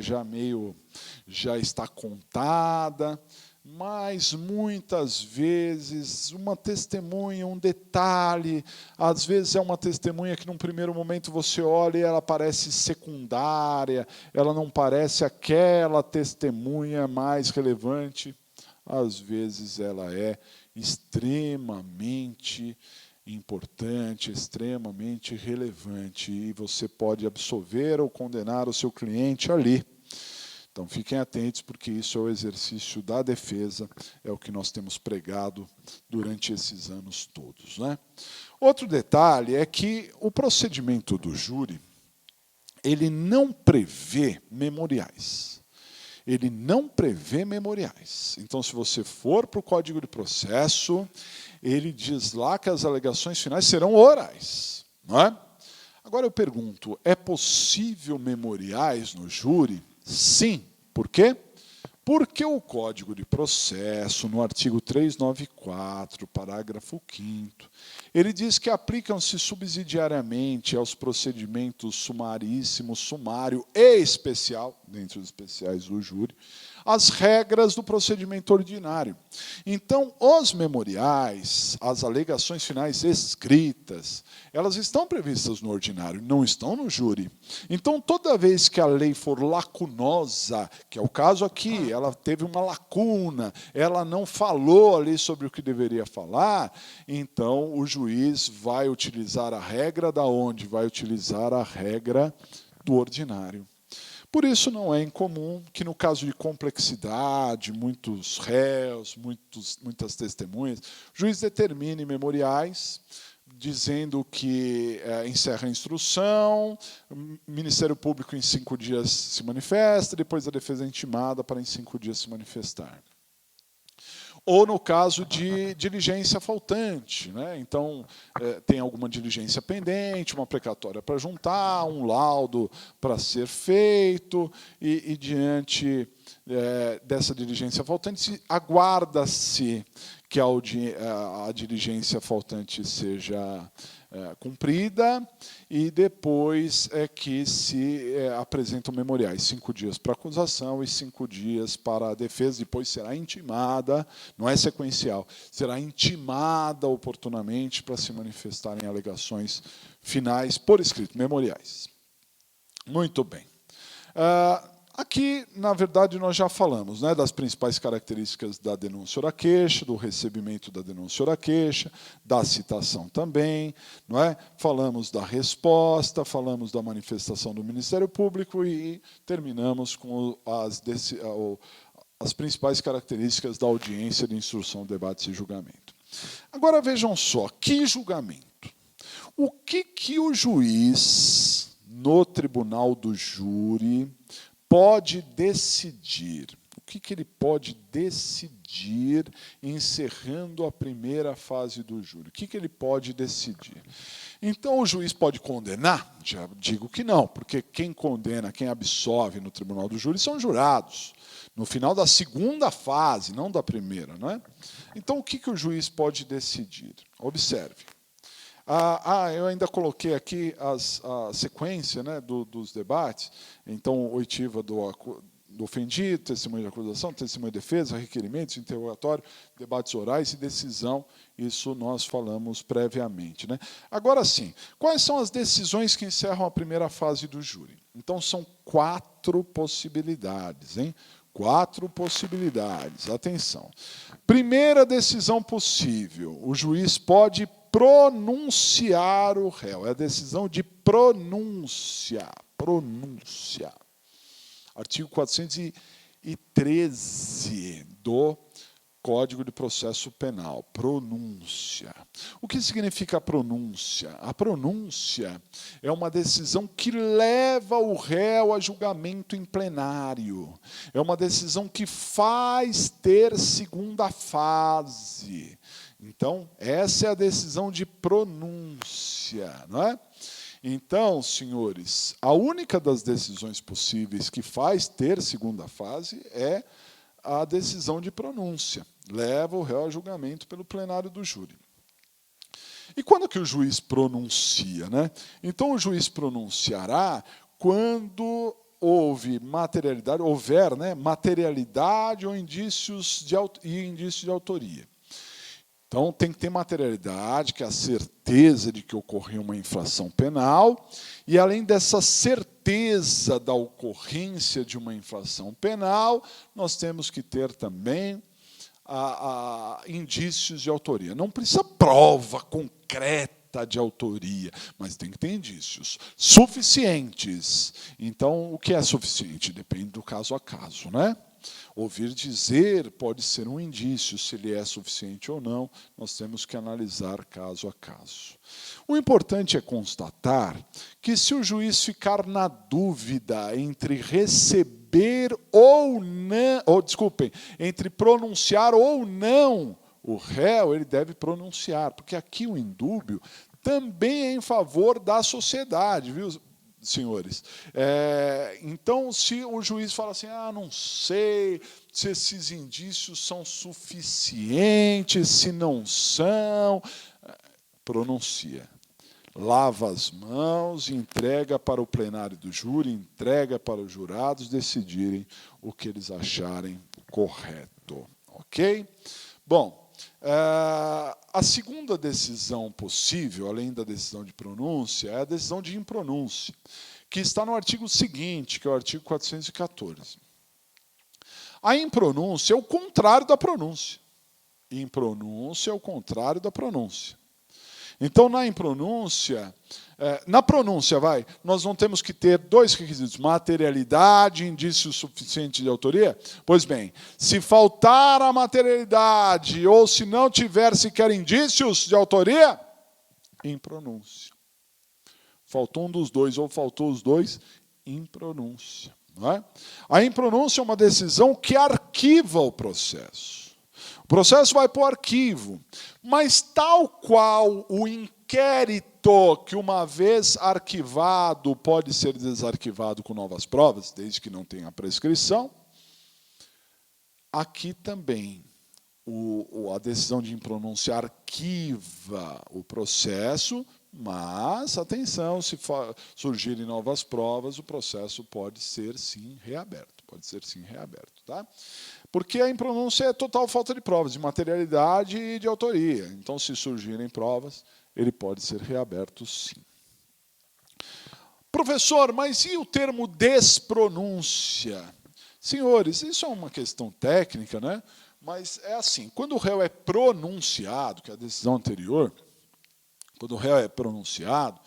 já está contada, mas muitas vezes uma testemunha, um detalhe, às vezes é uma testemunha que num primeiro momento você olha e ela parece secundária, ela não parece aquela testemunha mais relevante, às vezes ela é extremamente importante, extremamente relevante, e você pode absolver ou condenar o seu cliente ali. Então, fiquem atentos, porque isso é o exercício da defesa, é o que nós temos pregado durante esses anos todos, né? Outro detalhe é que o procedimento do júri, ele não prevê memoriais. Ele não prevê memoriais. Então, se você for para o Código de Processo, ele diz lá que as alegações finais serão orais, não é? Agora eu pergunto, é possível memoriais no júri? Sim. Por quê? Porque o Código de Processo, no artigo 394, parágrafo 5º, ele diz que aplicam-se subsidiariamente aos procedimentos sumaríssimo, sumário e especial, dentre os especiais do júri, as regras do procedimento ordinário. Então, os memoriais, as alegações finais escritas, elas estão previstas no ordinário, não estão no júri. Então, toda vez que a lei for lacunosa, que é o caso aqui, ela teve uma lacuna, ela não falou ali sobre o que deveria falar, então o juiz vai utilizar a regra da onde? Vai utilizar a regra do ordinário. Por isso, não é incomum que, no caso de complexidade, muitos réus, muitas testemunhas, o juiz determine memoriais, dizendo que encerra a instrução, o Ministério Público em 5 dias se manifesta, depois a defesa é intimada para em 5 dias se manifestar. Ou no caso de diligência faltante, né? Então, tem alguma diligência pendente, uma precatória para juntar, um laudo para ser feito, e diante dessa diligência faltante, aguarda-se que a diligência faltante seja cumprida, e depois é que se apresentam memoriais, 5 dias para a acusação e 5 dias para a defesa, depois será intimada, não é sequencial, será intimada oportunamente para se manifestarem alegações finais por escrito, memoriais. Muito bem. Aqui, na verdade, nós já falamos, né, das principais características da denúncia ou da queixa, do recebimento da denúncia ou da queixa, da citação também, não é? Falamos da resposta, falamos da manifestação do Ministério Público e terminamos com as principais características da audiência de instrução, debates e julgamento. Agora, vejam só, que julgamento? O que o juiz, no tribunal do júri, pode decidir? O que ele pode decidir encerrando a primeira fase do júri? O que ele pode decidir? Então, o juiz pode condenar? Já digo que não, porque quem condena, quem absolve no tribunal do júri são jurados, no final da segunda fase, não da primeira, não é? Então, o que o juiz pode decidir? Observe. Eu ainda coloquei aqui a sequência, né, dos debates. Então, oitiva do ofendido, testemunho de acusação, testemunho de defesa, requerimentos, interrogatório, debates orais e decisão. Isso nós falamos previamente, né? Agora sim, quais são as decisões que encerram a primeira fase do júri? Então, são 4 possibilidades, hein? 4 possibilidades. Atenção. Primeira decisão possível, o juiz pode pronunciar o réu. É a decisão de pronúncia. Pronúncia. Artigo 413 do Código de Processo Penal. Pronúncia. O que significa a pronúncia? A pronúncia é uma decisão que leva o réu a julgamento em plenário. É uma decisão que faz ter segunda fase. Então, essa é a decisão de pronúncia, não é? Então, senhores, a única das decisões possíveis que faz ter segunda fase é a decisão de pronúncia. leva o réu a julgamento pelo plenário do júri. E quando que o juiz pronuncia, né? Então o juiz pronunciará quando houver materialidade ou indícios de autoria. Então tem que ter materialidade, que é a certeza de que ocorreu uma infração penal, e além dessa certeza da ocorrência de uma infração penal, nós temos que ter também indícios de autoria. Não precisa prova concreta de autoria, mas tem que ter indícios suficientes. Então, o que é suficiente? Depende do caso a caso, né? Ouvir dizer pode ser um indício, se ele é suficiente ou não, nós temos que analisar caso a caso. O importante é constatar que se o juiz ficar na dúvida entre entre pronunciar ou não o réu, ele deve pronunciar, porque aqui o indúbio também é em favor da sociedade, viu, senhores? Então, se o juiz fala assim, não sei se esses indícios são suficientes, se não são, pronuncia. Lava as mãos, entrega para o plenário do júri, entrega para os jurados decidirem o que eles acharem correto. Ok? Bom, a segunda decisão possível, além da decisão de pronúncia, é a decisão de impronúncia, que está no artigo seguinte, que é o artigo 414. A impronúncia é o contrário da pronúncia. Impronúncia é o contrário da pronúncia. Então, na pronúncia, nós não temos que ter dois requisitos, materialidade e indício suficiente de autoria? Pois bem, se faltar a materialidade ou se não tiver sequer indícios de autoria, impronúncia. Faltou um dos dois ou faltou os dois, impronúncia. Não é? A impronúncia é uma decisão que arquiva o processo. O processo vai para o arquivo, mas tal qual o inquérito que uma vez arquivado pode ser desarquivado com novas provas, desde que não tenha prescrição, aqui também a decisão de impronúncia arquiva o processo, mas, atenção, se surgirem novas provas, o processo pode ser sim reaberto. Tá? Porque a impronúncia é total falta de provas, de materialidade e de autoria. Então, se surgirem provas, ele pode ser reaberto sim. Professor, mas e o termo despronúncia? Senhores, isso é uma questão técnica, né? Mas é assim, quando o réu é pronunciado, que é a decisão anterior, quando o réu é pronunciado,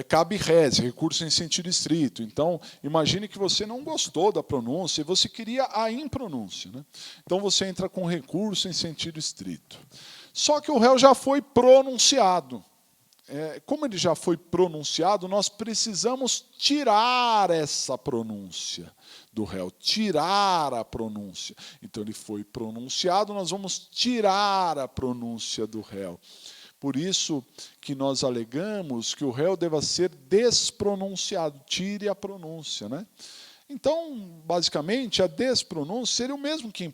cabe rese, recurso em sentido estrito. Então, imagine que você não gostou da pronúncia e você queria a impronúncia, né? Então, você entra com recurso em sentido estrito. Só que o réu já foi pronunciado. Como ele já foi pronunciado, nós precisamos tirar essa pronúncia do réu, tirar a pronúncia. Então, ele foi pronunciado, nós vamos tirar a pronúncia do réu. Por isso que nós alegamos que o réu deva ser despronunciado, tire a pronúncia, né? Então, basicamente, a despronúncia seria o mesmo que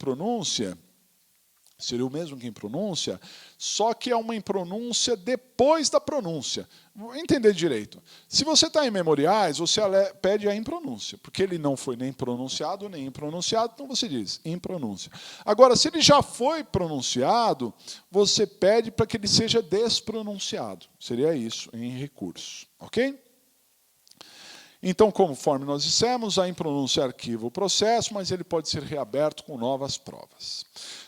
impronúncia, só que é uma impronúncia depois da pronúncia. Vou entender direito. Se você está em memoriais, você pede a impronúncia, porque ele não foi nem pronunciado, nem impronunciado, então você diz impronúncia. Agora, se ele já foi pronunciado, você pede para que ele seja despronunciado. Seria isso, em recurso. Ok? Então, conforme nós dissemos, a impronúncia arquiva o processo, mas ele pode ser reaberto com novas provas.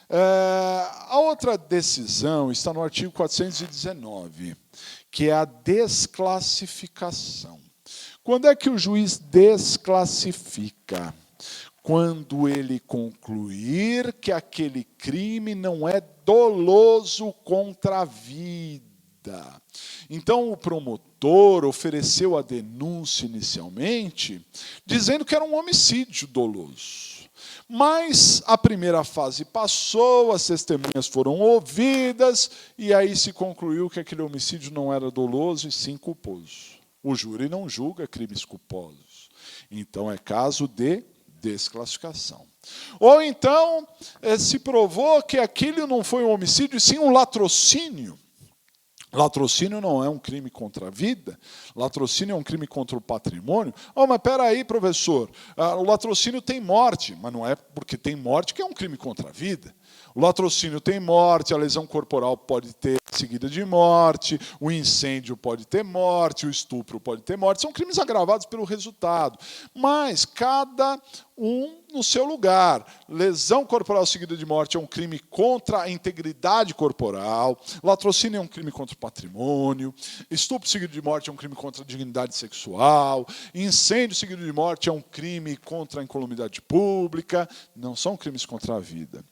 A outra decisão está no artigo 419, que é a desclassificação. Quando é que o juiz desclassifica? Quando ele concluir que aquele crime não é doloso contra a vida. Então, o promotor ofereceu a denúncia inicialmente, dizendo que era um homicídio doloso. Mas a primeira fase passou, as testemunhas foram ouvidas, e aí se concluiu que aquele homicídio não era doloso e sim culposo. O júri não julga crimes culposos. Então, é caso de desclassificação. Ou então, se provou que aquilo não foi um homicídio, e sim um latrocínio. Latrocínio não é um crime contra a vida, latrocínio é um crime contra o patrimônio. Mas espera aí, professor, o latrocínio tem morte, mas não é porque tem morte que é um crime contra a vida. O latrocínio tem morte, a lesão corporal pode ter seguida de morte, o incêndio pode ter morte, o estupro pode ter morte. São crimes agravados pelo resultado. Mas cada um no seu lugar. Lesão corporal seguida de morte é um crime contra a integridade corporal. Latrocínio é um crime contra o patrimônio. Estupro seguido de morte é um crime contra a dignidade sexual. Incêndio seguido de morte é um crime contra a incolumidade pública. Não são crimes contra a vida.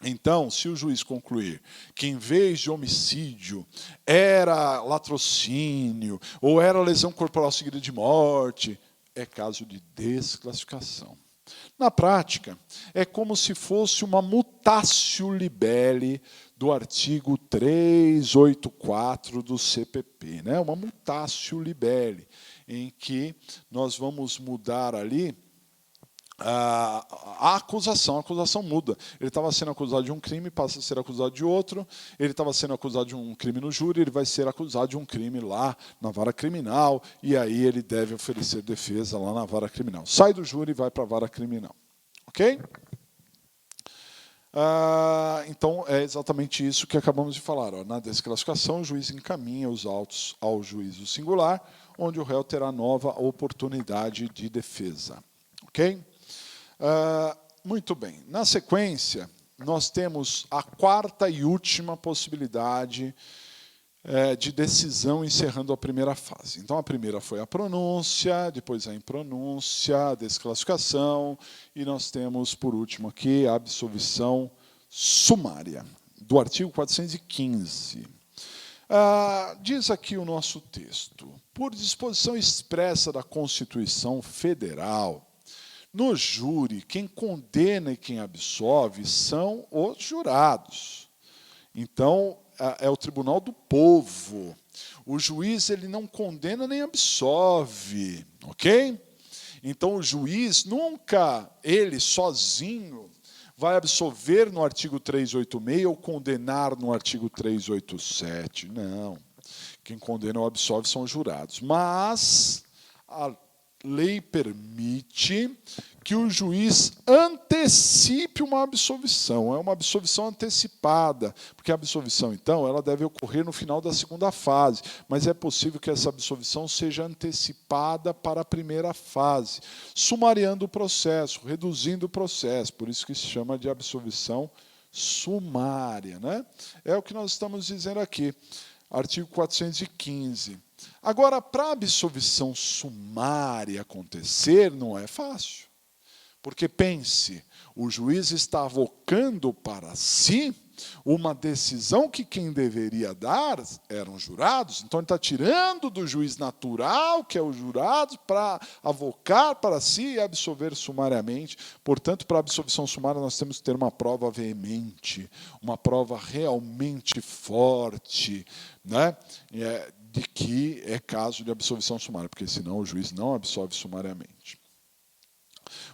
Então, se o juiz concluir que, em vez de homicídio, era latrocínio ou era lesão corporal seguida de morte, é caso de desclassificação. Na prática, é como se fosse uma mutatio libelli do artigo 384 do CPP, né? Uma mutatio libelli, em que nós vamos mudar ali a acusação muda. Ele estava sendo acusado de um crime, passa a ser acusado de outro. Ele estava sendo acusado de um crime no júri, ele vai ser acusado de um crime lá na vara criminal, e aí ele deve oferecer defesa lá na vara criminal. Sai do júri e vai para a vara criminal. Ok? Então, é exatamente isso que acabamos de falar. Na desclassificação, o juiz encaminha os autos ao juízo singular, onde o réu terá nova oportunidade de defesa. Ok? Muito bem. Na sequência, nós temos a quarta e última possibilidade de decisão encerrando a primeira fase. Então, a primeira foi a pronúncia, depois a impronúncia, a desclassificação, e nós temos, por último aqui, a absolvição sumária, do artigo 415. Diz aqui o nosso texto: por disposição expressa da Constituição Federal, no júri, quem condena e quem absolve são os jurados. Então, é o tribunal do povo. O juiz ele não condena nem absolve, ok? Então, o juiz nunca, ele sozinho, vai absolver no artigo 386 ou condenar no artigo 387. Não. Quem condena ou absolve são os jurados. Mas a lei permite que o juiz antecipe uma absolvição. É uma absolvição antecipada, porque a absolvição, então, ela deve ocorrer no final da segunda fase, mas é possível que essa absolvição seja antecipada para a primeira fase, sumariando o processo, reduzindo o processo, por isso que se chama de absolvição sumária, né? É o que nós estamos dizendo aqui, artigo 415. Agora, para a absolvição sumária acontecer, não é fácil. Porque, pense, o juiz está avocando para si uma decisão que quem deveria dar eram os jurados. Então, ele está tirando do juiz natural, que é o jurado, para avocar para si e absolver sumariamente. Portanto, para a absolvição sumária, nós temos que ter uma prova veemente, uma prova realmente forte, né? De que é caso de absolvição sumária, porque senão o juiz não absolve sumariamente.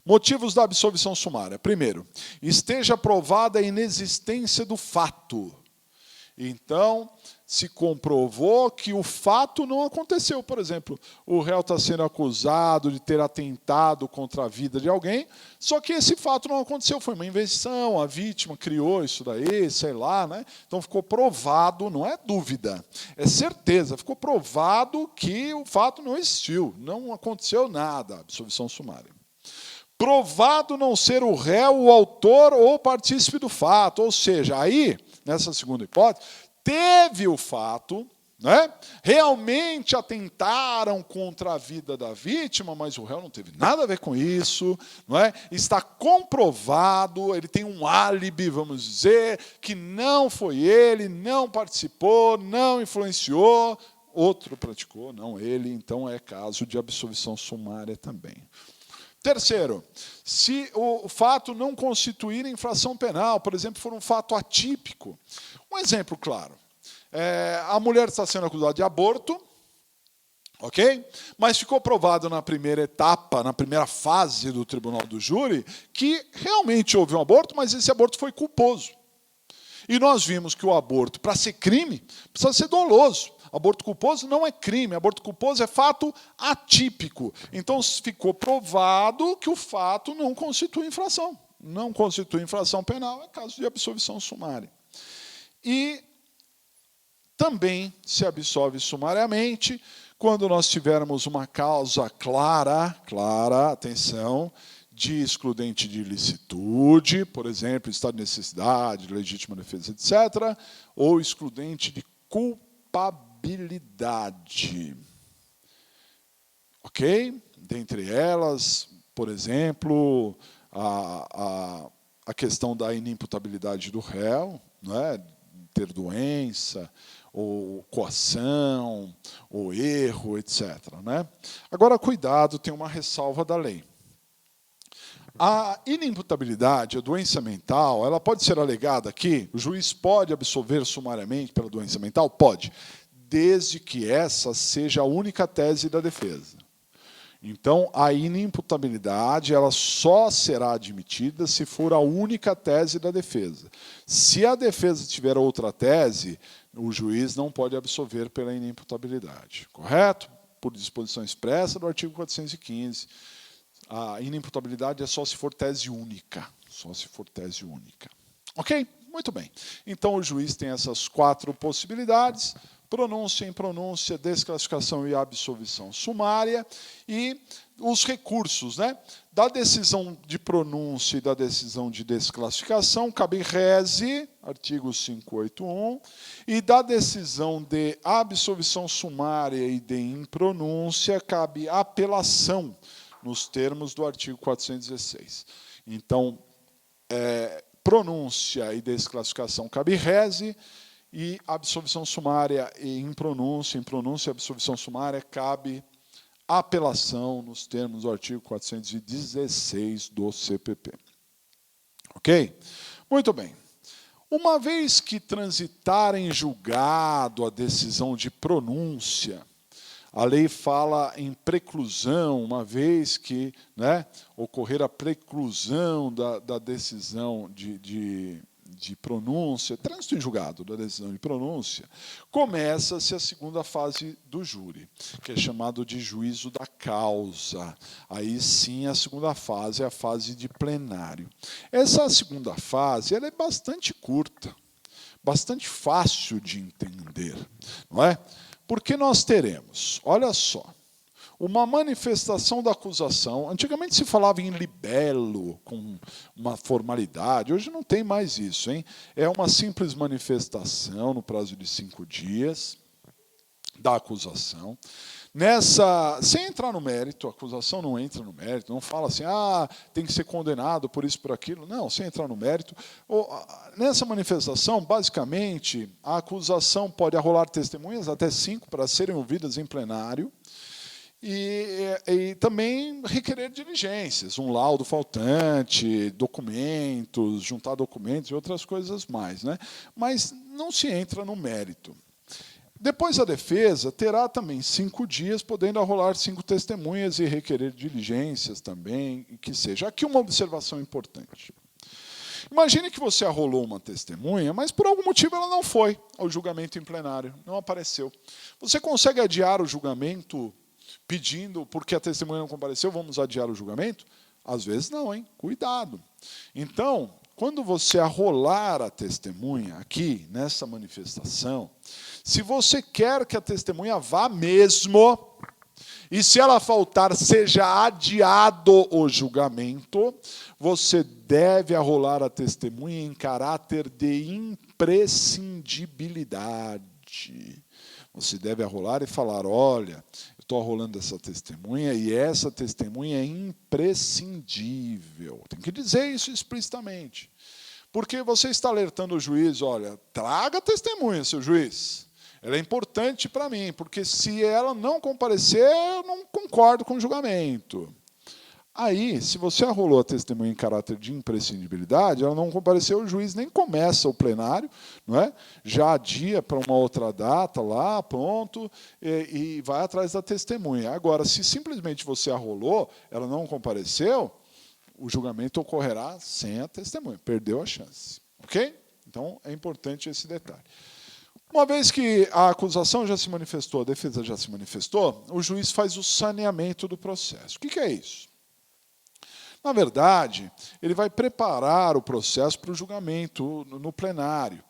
Motivos da absolvição sumária. Primeiro, esteja provada a inexistência do fato. Então, se comprovou que o fato não aconteceu. Por exemplo, o réu está sendo acusado de ter atentado contra a vida de alguém, só que esse fato não aconteceu, foi uma invenção, a vítima criou isso daí, sei lá, né? Então ficou provado, não é dúvida, é certeza, ficou provado que o fato não existiu, não aconteceu nada, absolvição sumária. Provado não ser o réu, o autor ou partícipe do fato, ou seja, aí, nessa segunda hipótese, teve o fato, né? Realmente atentaram contra a vida da vítima, mas o réu não teve nada a ver com isso, não é? Está comprovado, ele tem um álibi, vamos dizer, que não foi ele, não participou, não influenciou, outro praticou, não ele, então é caso de absolvição sumária também. Terceiro, se o fato não constituir infração penal, por exemplo, for um fato atípico. Um exemplo claro, a mulher está sendo acusada de aborto, Ok? Mas ficou provado na primeira etapa, na primeira fase do tribunal do júri, que realmente houve um aborto, mas esse aborto foi culposo. E nós vimos que o aborto, para ser crime, precisa ser doloso. Aborto culposo não é crime, aborto culposo é fato atípico. Então ficou provado que o fato não constitui infração. Não constitui infração penal, é caso de absolvição sumária. E também se absolve sumariamente quando nós tivermos uma causa clara, atenção, de excludente de ilicitude, por exemplo, estado de necessidade, legítima defesa, etc., ou excludente de culpabilidade. Ok? Dentre elas, por exemplo, a questão da inimputabilidade do réu, né? Ter doença, ou coação, ou erro, etc. Né? Agora, cuidado, tem uma ressalva da lei. A inimputabilidade, a doença mental, ela pode ser alegada aqui? O juiz pode absolver sumariamente pela doença mental? Pode, desde que essa seja a única tese da defesa. Então, a inimputabilidade ela só será admitida se for a única tese da defesa. Se a defesa tiver outra tese, o juiz não pode absolver pela inimputabilidade. Correto? Por disposição expressa do artigo 415, a inimputabilidade é só se for tese única. Só se for tese única. Ok? Muito bem. Então, o juiz tem essas 4 possibilidades: pronúncia, impronúncia, desclassificação e absolvição sumária. E os recursos, né? Da decisão de pronúncia e da decisão de desclassificação, cabe rese, artigo 581, e da decisão de absolvição sumária e de impronúncia, cabe apelação, nos termos do artigo 416. Então, pronúncia e desclassificação cabe rese, e absolvição sumária e impronúncia e absolvição sumária cabe apelação, nos termos do artigo 416 do CPP. Ok? Muito bem. Uma vez que transitar em julgado a decisão de pronúncia, a lei fala em preclusão, uma vez que, né, ocorrer a preclusão da decisão de pronúncia, trânsito em julgado da decisão de pronúncia, começa-se a segunda fase do júri, que é chamado de juízo da causa. Aí sim, a segunda fase é a fase de plenário. Essa segunda fase ela é bastante curta, bastante fácil de entender, não é? Porque nós teremos, olha só, uma manifestação da acusação. Antigamente se falava em libelo, com uma formalidade. Hoje não tem mais isso, hein? É uma simples manifestação no prazo de 5 dias da acusação. Sem entrar no mérito, a acusação não entra no mérito, não fala assim, tem que ser condenado por isso, por aquilo. Não, sem entrar no mérito. Nessa manifestação, basicamente, a acusação pode arrolar testemunhas, até 5, para serem ouvidas em plenário, e também requerer diligências, um laudo faltante, documentos, juntar documentos e outras coisas mais, né? Mas não se entra no mérito. Depois a defesa terá também 5 dias, podendo arrolar 5 testemunhas e requerer diligências também, que seja. Aqui uma observação importante. Imagine que você arrolou uma testemunha, mas por algum motivo ela não foi ao julgamento em plenário, não apareceu. Você consegue adiar o julgamento pedindo, porque a testemunha não compareceu, vamos adiar o julgamento? Às vezes não, hein? Cuidado. Então, quando você arrolar a testemunha aqui, nessa manifestação, se você quer que a testemunha vá mesmo, e se ela faltar, seja adiado o julgamento, você deve arrolar a testemunha em caráter de imprescindibilidade. Você deve arrolar e falar, olha, eu estou arrolando essa testemunha e essa testemunha é imprescindível. Tem que dizer isso explicitamente. Porque você está alertando o juiz, olha, traga a testemunha, seu juiz. Ela é importante para mim, porque se ela não comparecer, eu não concordo com o julgamento. Aí, se você arrolou a testemunha em caráter de imprescindibilidade, ela não compareceu, o juiz nem começa o plenário, não é? Já adia para uma outra data lá, pronto, e vai atrás da testemunha. Agora, se simplesmente você arrolou, ela não compareceu, o julgamento ocorrerá sem a testemunha, perdeu a chance. Ok? Então, é importante esse detalhe. Uma vez que a acusação já se manifestou, a defesa já se manifestou, o juiz faz o saneamento do processo. O que é isso? Na verdade, ele vai preparar o processo para o julgamento no plenário.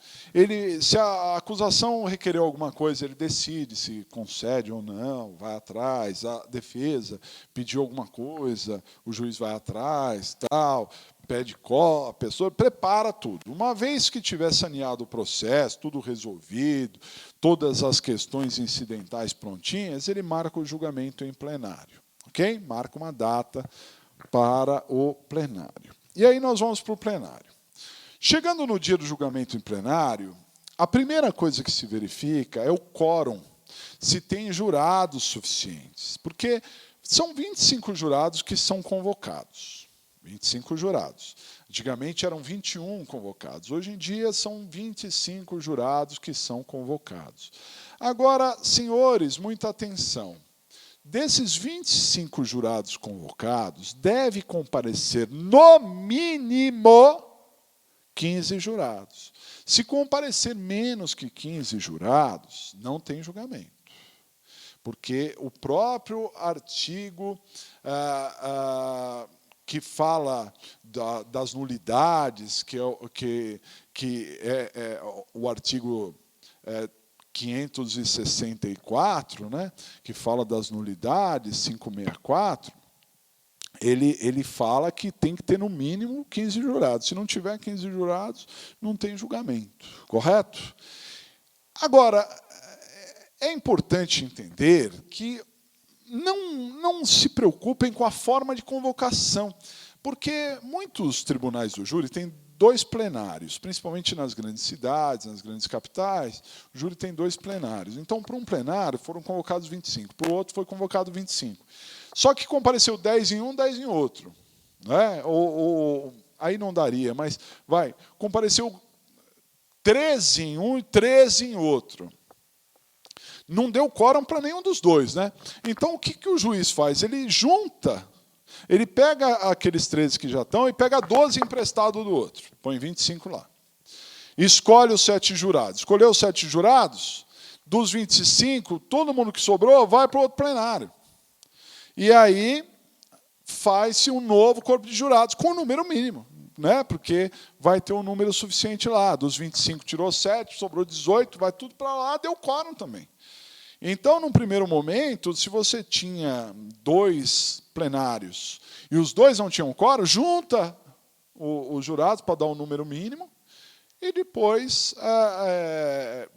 Se a acusação requereu alguma coisa, ele decide se concede ou não, vai atrás. A defesa pediu alguma coisa, o juiz vai atrás, tal, pede cópia, a pessoa prepara tudo. Uma vez que tiver saneado o processo, tudo resolvido, todas as questões incidentais prontinhas, ele marca o julgamento em plenário. Ok? Marca uma data para o plenário. E aí nós vamos para o plenário. Chegando no dia do julgamento em plenário, a primeira coisa que se verifica é o quórum, se tem jurados suficientes, porque são 25 jurados que são convocados. 25 jurados. Antigamente eram 21 convocados. Hoje em dia são 25 jurados que são convocados. Agora, senhores, muita atenção. Desses 25 jurados convocados, deve comparecer, no mínimo, 15 jurados. Se comparecer menos que 15 jurados, não tem julgamento. Porque o próprio artigo que fala das nulidades, que é o artigo 564, né, que fala das nulidades, 564, ele fala que tem que ter no mínimo 15 jurados. Se não tiver 15 jurados, não tem julgamento, correto? Agora, é importante entender que não se preocupem com a forma de convocação, porque muitos tribunais do júri têm 2 plenários, principalmente nas grandes cidades, nas grandes capitais, o júri tem 2 plenários. Então, para um plenário, foram convocados 25, para o outro foi convocado 25. Só que compareceu 10 em um, 10 em outro. Né? Aí não daria, mas compareceu 13 em um e 13 em outro. Não deu quórum para nenhum dos dois. Né? Então, o que o juiz faz? Ele junta. Ele pega aqueles 13 que já estão e pega 12 emprestado do outro. Põe 25 lá. Escolhe os 7 jurados. Escolheu os 7 jurados, dos 25, todo mundo que sobrou vai para o outro plenário. E aí faz-se um novo corpo de jurados com o número mínimo, né? Porque vai ter um número suficiente lá. Dos 25 tirou 7, sobrou 18, vai tudo para lá, deu quórum também. Então, num primeiro momento, se você tinha 2 plenários e os 2 não tinham quórum, junta os jurados para dar um número mínimo e depois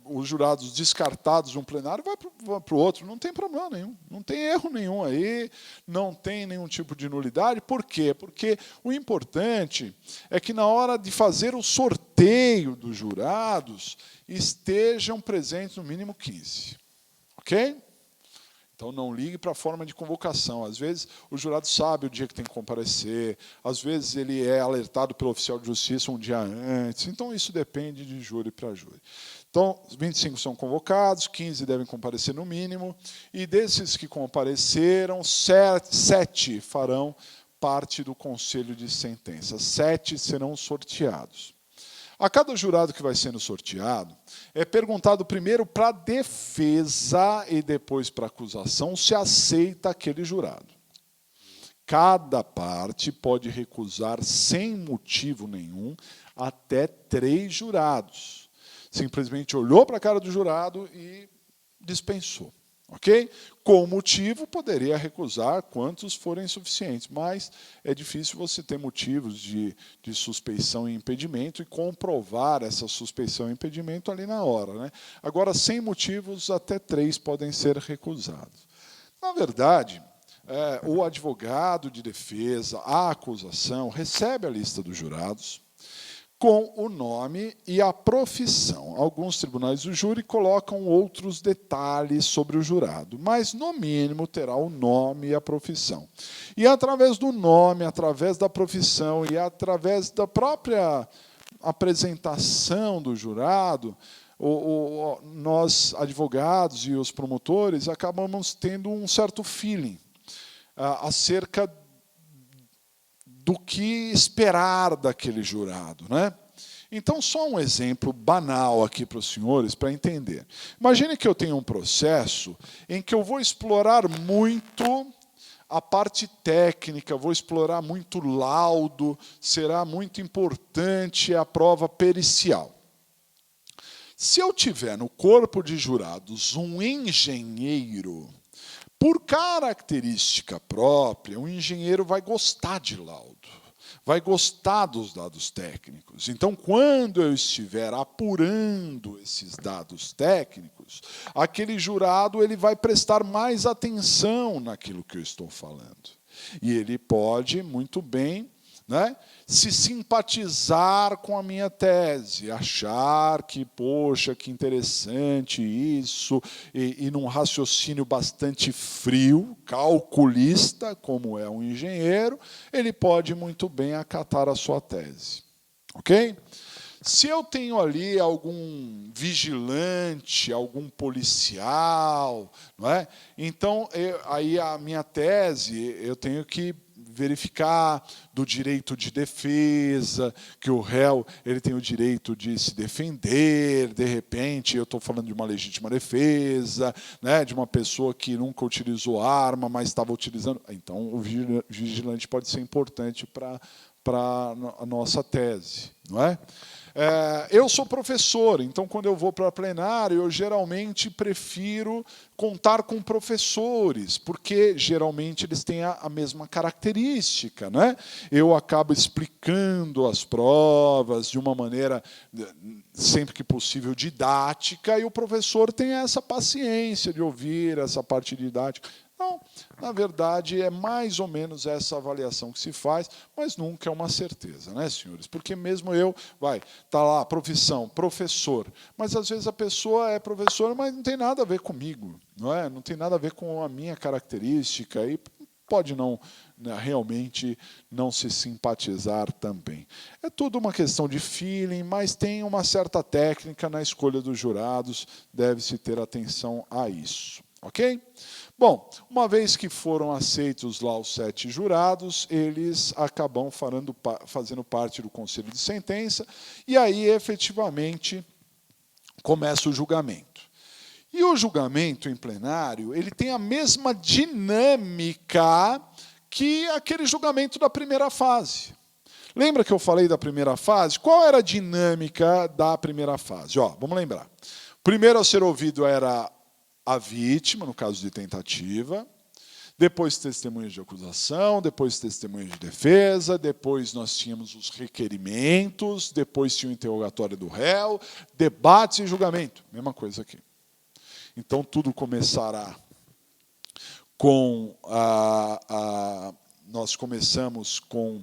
os jurados descartados de um plenário vai para o outro. Não tem problema nenhum, não tem erro nenhum aí, não tem nenhum tipo de nulidade. Por quê? Porque o importante é que na hora de fazer o sorteio dos jurados estejam presentes no mínimo 15. Ok? Então, não ligue para a forma de convocação. Às vezes, o jurado sabe o dia que tem que comparecer, às vezes ele é alertado pelo oficial de justiça um dia antes. Então, isso depende de júri para júri. Então, 25 são convocados, 15 devem comparecer no mínimo, e desses que compareceram, 7 farão parte do conselho de sentença. 7 serão sorteados. A cada jurado que vai sendo sorteado, é perguntado primeiro para a defesa e depois para a acusação se aceita aquele jurado. Cada parte pode recusar sem motivo nenhum até 3 jurados. Simplesmente olhou para a cara do jurado e dispensou. Ok? Com motivo, poderia recusar quantos forem suficientes, mas é difícil você ter motivos de suspeição e impedimento e comprovar essa suspeição e impedimento ali na hora. Né? Agora, sem motivos, até 3 podem ser recusados. Na verdade, o advogado de defesa, a acusação, recebe a lista dos jurados, com o nome e a profissão. Alguns tribunais do júri colocam outros detalhes sobre o jurado, mas, no mínimo, terá o nome e a profissão. E, através do nome, através da profissão e através da própria apresentação do jurado, nós, advogados e os promotores, acabamos tendo um certo feeling acerca do que esperar daquele jurado, né? Então, só um exemplo banal aqui para os senhores, para entender. Imagine que eu tenho um processo em que eu vou explorar muito a parte técnica, vou explorar muito laudo, será muito importante a prova pericial. Se eu tiver no corpo de jurados um engenheiro, por característica própria, o engenheiro vai gostar de laudo, vai gostar dos dados técnicos. Então, quando eu estiver apurando esses dados técnicos, aquele jurado ele vai prestar mais atenção naquilo que eu estou falando. E ele pode, muito bem, né, se simpatizar com a minha tese, achar que, poxa, que interessante isso, e num raciocínio bastante frio, calculista, como é um engenheiro, ele pode muito bem acatar a sua tese. Ok? Se eu tenho ali algum vigilante, algum policial, não é? Então, aí a minha tese, eu tenho que verificar do direito de defesa, que o réu ele tem o direito de se defender, de repente eu estou falando de uma legítima defesa, né, de uma pessoa que nunca utilizou arma, mas estava utilizando. Então, o vigilante pode ser importante para a nossa tese, não é? Eu sou professor, então, quando eu vou para plenário, eu geralmente prefiro contar com professores, porque, geralmente, eles têm a mesma característica, né? Eu acabo explicando as provas de uma maneira, sempre que possível, didática, e o professor tem essa paciência de ouvir essa parte didática. Então, na verdade, é mais ou menos essa avaliação que se faz, mas nunca é uma certeza, né, senhores? Porque mesmo tá lá, profissão, professor, mas às vezes a pessoa é professora, mas não tem nada a ver comigo, não é? Não tem nada a ver com a minha característica e pode não, né, realmente não se simpatizar também. É tudo uma questão de feeling, mas tem uma certa técnica na escolha dos jurados, deve-se ter atenção a isso, ok? Bom, uma vez que foram aceitos lá os 7 jurados, eles acabam fazendo parte do conselho de sentença, e aí, efetivamente, começa o julgamento. E o julgamento em plenário, ele tem a mesma dinâmica que aquele julgamento da primeira fase. Lembra que eu falei da primeira fase? Qual era a dinâmica da primeira fase? Vamos lembrar. O primeiro a ser ouvido era a vítima, no caso de tentativa, depois testemunhas de acusação, depois testemunhas de defesa, depois nós tínhamos os requerimentos, depois tinha o interrogatório do réu, debates e julgamento. Mesma coisa aqui. Então, tudo começará com nós começamos com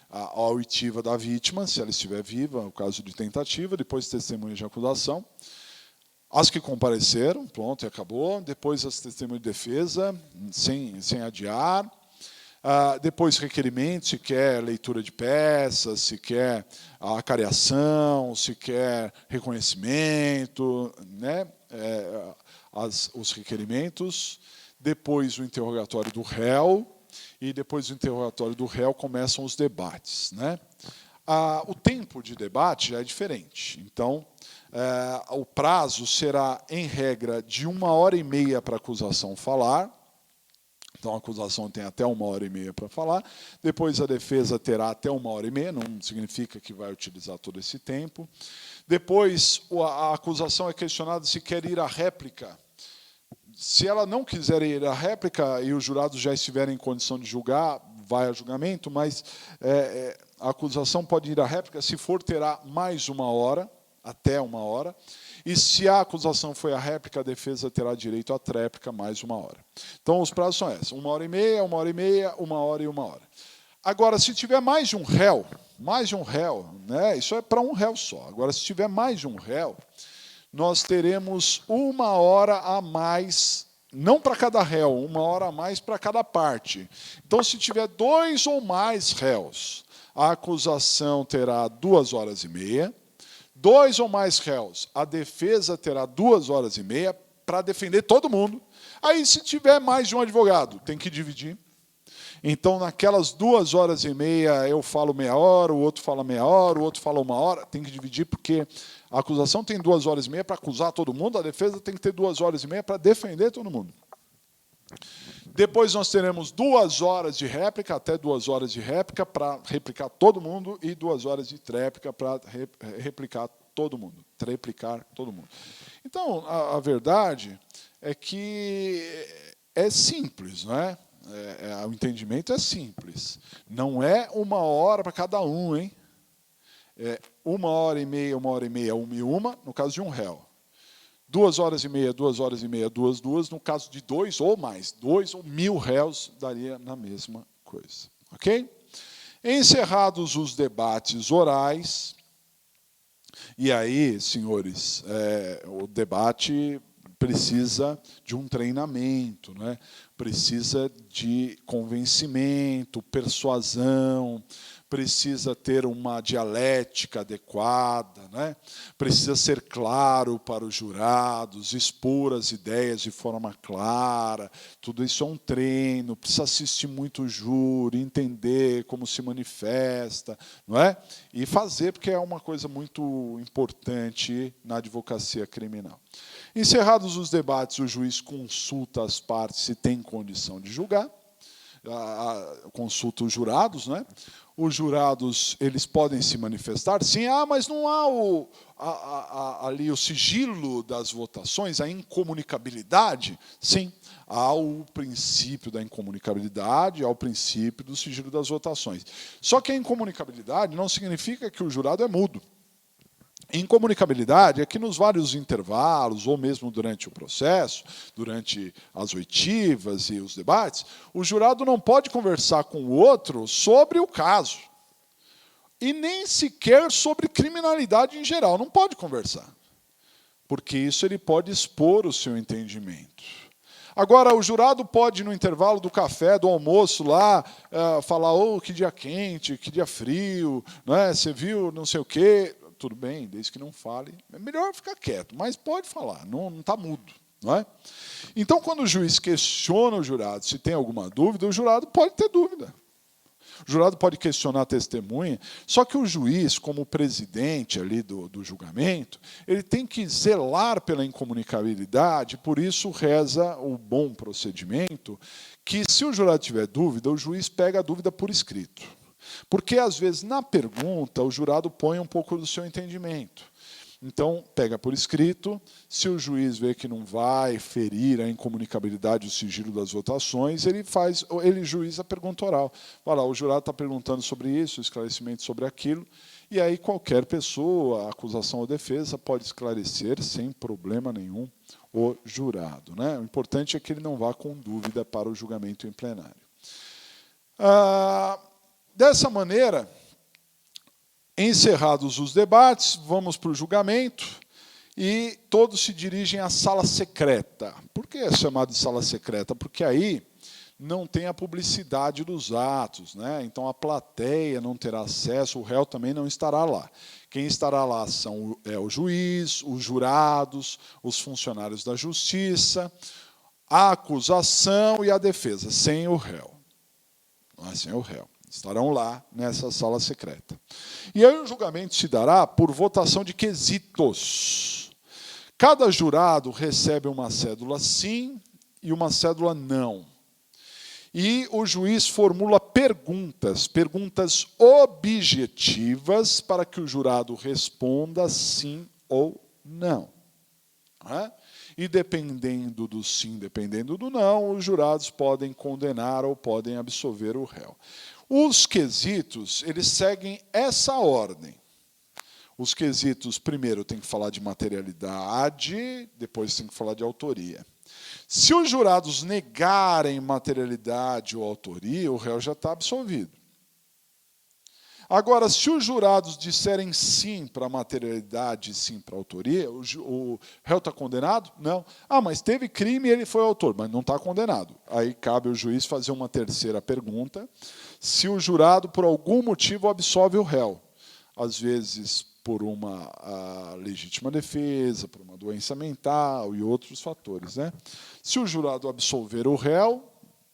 a oitiva da vítima, se ela estiver viva, no caso de tentativa, depois testemunhas de acusação, as que compareceram, pronto, e acabou. Depois as testemunhas de defesa, sem adiar. Depois requerimentos, se quer leitura de peças, se quer a acariação, se quer reconhecimento, né? Os requerimentos. Depois o interrogatório do réu. E depois do interrogatório do réu começam os debates, né? O tempo de debate já é diferente. Então, o prazo será, em regra, de 1h30 para a acusação falar. Então, a acusação tem até 1h30 para falar. Depois, a defesa terá até 1h30, não significa que vai utilizar todo esse tempo. Depois, a acusação é questionada se quer ir à réplica. Se ela não quiser ir à réplica e os jurados já estiverem em condição de julgar, vai a julgamento, mas a acusação pode ir à réplica, se for, terá mais 1 hora, até 1 hora, e se a acusação foi à réplica, a defesa terá direito à tréplica, mais 1 hora. Então, os prazos são esses, 1h30, 1h30, 1 hora e 1 hora. Agora, se tiver mais de um réu, mais de um réu, né? Isso é para um réu só. Agora, se tiver mais de um réu, nós teremos 1 hora a mais, não para cada réu, 1 hora a mais para cada parte. Então, se tiver 2 ou mais réus, a acusação terá 2 horas e meia. 2 ou mais réus, a defesa terá 2 horas e meia para defender todo mundo. Aí, se tiver mais de um advogado, tem que dividir. Então, naquelas 2 horas e meia, eu falo meia hora, o outro fala meia hora, o outro fala 1 hora. Tem que dividir, porque a acusação tem 2 horas e meia para acusar todo mundo, a defesa tem que ter 2 horas e meia para defender todo mundo. Depois nós teremos 2 horas de réplica, até 2 horas de réplica, para replicar todo mundo, e 2 horas de tréplica para replicar todo mundo, triplicar todo mundo. Então, a verdade é que é simples, não é? O entendimento é simples. Não é 1 hora para cada um, hein? É 1 hora e meia, 1 hora e meia, 1 e 1, no caso de um réu. 2 horas e meia, 2 horas e meia, 2, no caso de 2 ou mais. 2 ou 1000 réus daria na mesma coisa. Ok? Encerrados os debates orais, e aí, senhores, o debate precisa de um treinamento, né? Precisa de convencimento, persuasão, precisa ter uma dialética adequada, né? Precisa ser claro para os jurados, expor as ideias de forma clara. Tudo isso é um treino, precisa assistir muito o júri, entender como se manifesta, não é? E fazer, porque é uma coisa muito importante na advocacia criminal. Encerrados os debates, o juiz consulta as partes se tem condição de julgar, consulta os jurados, né? Os jurados, eles podem se manifestar, sim, mas não há ali o sigilo das votações, a incomunicabilidade? Sim, há o princípio da incomunicabilidade, há o princípio do sigilo das votações. Só que a incomunicabilidade não significa que o jurado é mudo. Incomunicabilidade é que nos vários intervalos, ou mesmo durante o processo, durante as oitivas e os debates, o jurado não pode conversar com o outro sobre o caso. E nem sequer sobre criminalidade em geral, não pode conversar. Porque isso ele pode expor o seu entendimento. Agora, o jurado pode, no intervalo do café, do almoço lá, falar, que dia quente, que dia frio, não é? Você viu não sei o quê. Tudo bem, desde que não fale. É melhor ficar quieto, mas pode falar, não está mudo. Não é? Então, quando o juiz questiona o jurado se tem alguma dúvida, o jurado pode ter dúvida. O jurado pode questionar a testemunha, só que o juiz, como presidente ali do julgamento, ele tem que zelar pela incomunicabilidade, por isso reza o bom procedimento, que se o jurado tiver dúvida, o juiz pega a dúvida por escrito. Porque, às vezes, na pergunta, o jurado põe um pouco do seu entendimento. Então, pega por escrito, se o juiz vê que não vai ferir a incomunicabilidade e o sigilo das votações, ele juiza a pergunta oral. Fala, o jurado está perguntando sobre isso, esclarecimento sobre aquilo, e aí qualquer pessoa, acusação ou defesa, pode esclarecer sem problema nenhum o jurado, né? O importante é que ele não vá com dúvida para o julgamento em plenário. Dessa maneira, encerrados os debates, vamos para o julgamento e todos se dirigem à sala secreta. Por que é chamado de sala secreta? Porque aí não tem a publicidade dos atos, né? Então a plateia não terá acesso, o réu também não estará lá. Quem estará lá são o juiz, os jurados, os funcionários da justiça, a acusação e a defesa, sem o réu. Não é sem o réu. Estarão lá nessa sala secreta. E aí o julgamento se dará por votação de quesitos. Cada jurado recebe uma cédula sim e uma cédula não. E o juiz formula perguntas objetivas para que o jurado responda sim ou não. E dependendo do sim, dependendo do não, os jurados podem condenar ou podem absolver o réu. Os quesitos, eles seguem essa ordem. Os quesitos, primeiro, tem que falar de materialidade, depois tem que falar de autoria. Se os jurados negarem materialidade ou autoria, o réu já está absolvido. Agora, se os jurados disserem sim para a materialidade e sim para a autoria, o réu está condenado? Não. Ah, mas teve crime e ele foi autor, mas não está condenado. Aí cabe ao juiz fazer uma terceira pergunta, se o jurado, por algum motivo, absolve o réu. Às vezes por uma legítima defesa, por uma doença mental e outros fatores, né? Se o jurado absolver o réu,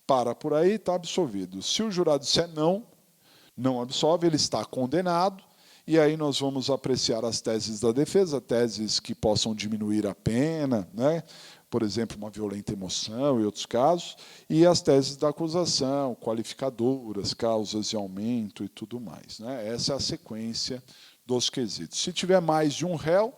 para por aí, está absolvido. Se o jurado disser não absolve, ele está condenado, e aí nós vamos apreciar as teses da defesa, teses que possam diminuir a pena, né? Por exemplo, uma violenta emoção e outros casos, e as teses da acusação, qualificadoras, causas de aumento e tudo mais, né? Essa é a sequência dos quesitos. Se tiver mais de um réu,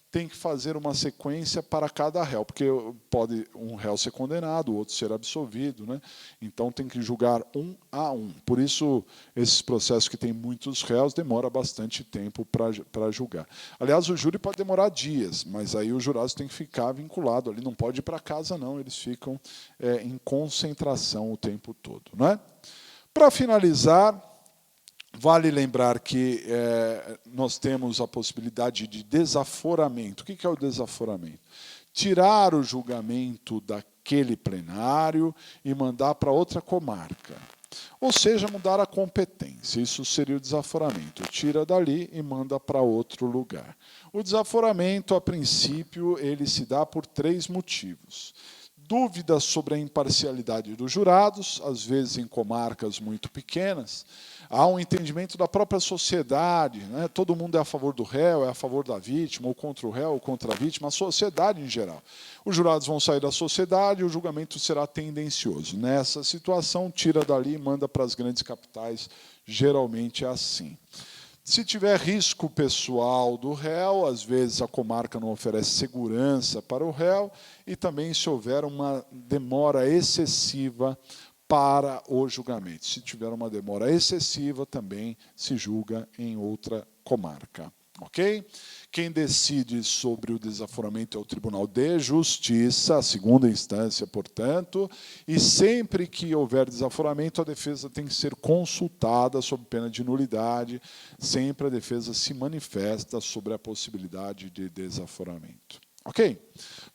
tem que fazer uma sequência para cada réu, porque pode um réu ser condenado, o outro ser absolvido, né? Então tem que julgar um a um. Por isso, esses processos que têm muitos réus demora bastante tempo para julgar. Aliás, o júri pode demorar dias, mas aí os jurados têm que ficar vinculados ali, não pode ir para casa não, eles ficam em concentração o tempo todo, não é? Para finalizar, vale lembrar que nós temos a possibilidade de desaforamento. O que é o desaforamento? Tirar o julgamento daquele plenário e mandar para outra comarca. Ou seja, mudar a competência. Isso seria o desaforamento. Tira dali e manda para outro lugar. O desaforamento, a princípio, ele se dá por 3 motivos. Dúvidas sobre a imparcialidade dos jurados, às vezes em comarcas muito pequenas, há um entendimento da própria sociedade, né? Todo mundo é a favor do réu, é a favor da vítima, ou contra o réu, ou contra a vítima, a sociedade em geral. Os jurados vão sair da sociedade e o julgamento será tendencioso. Nessa situação, tira dali e manda para as grandes capitais, geralmente é assim. Se tiver risco pessoal do réu, às vezes a comarca não oferece segurança para o réu, e também se houver uma demora excessiva para o julgamento. Se tiver uma demora excessiva, também se julga em outra comarca. Ok? Quem decide sobre o desaforamento é o Tribunal de Justiça, a segunda instância, portanto, e sempre que houver desaforamento, a defesa tem que ser consultada sob pena de nulidade, sempre a defesa se manifesta sobre a possibilidade de desaforamento. Ok?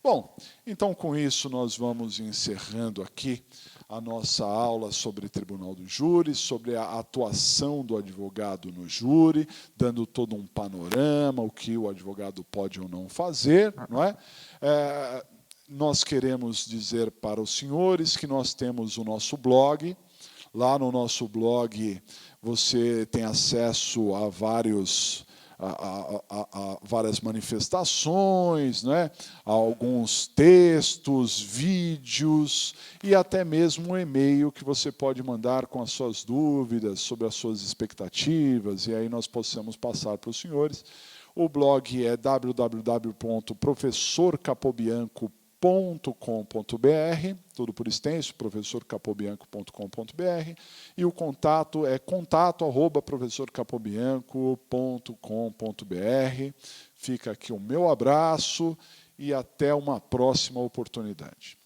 Bom, então com isso nós vamos encerrando aqui a nossa aula sobre Tribunal do Júri, sobre a atuação do advogado no júri, dando todo um panorama, o que o advogado pode ou não fazer, não é? Nós queremos dizer para os senhores que nós temos o nosso blog. Lá no nosso blog você tem acesso a várias manifestações, né? A alguns textos, vídeos e até mesmo um e-mail que você pode mandar com as suas dúvidas, sobre as suas expectativas, e aí nós possamos passar para os senhores. O blog é www.professorcapobianco.com.br, tudo por extenso, professorcapobianco.com.br, e o contato é contato@professorcapobianco.com.br. Fica aqui o meu abraço e até uma próxima oportunidade.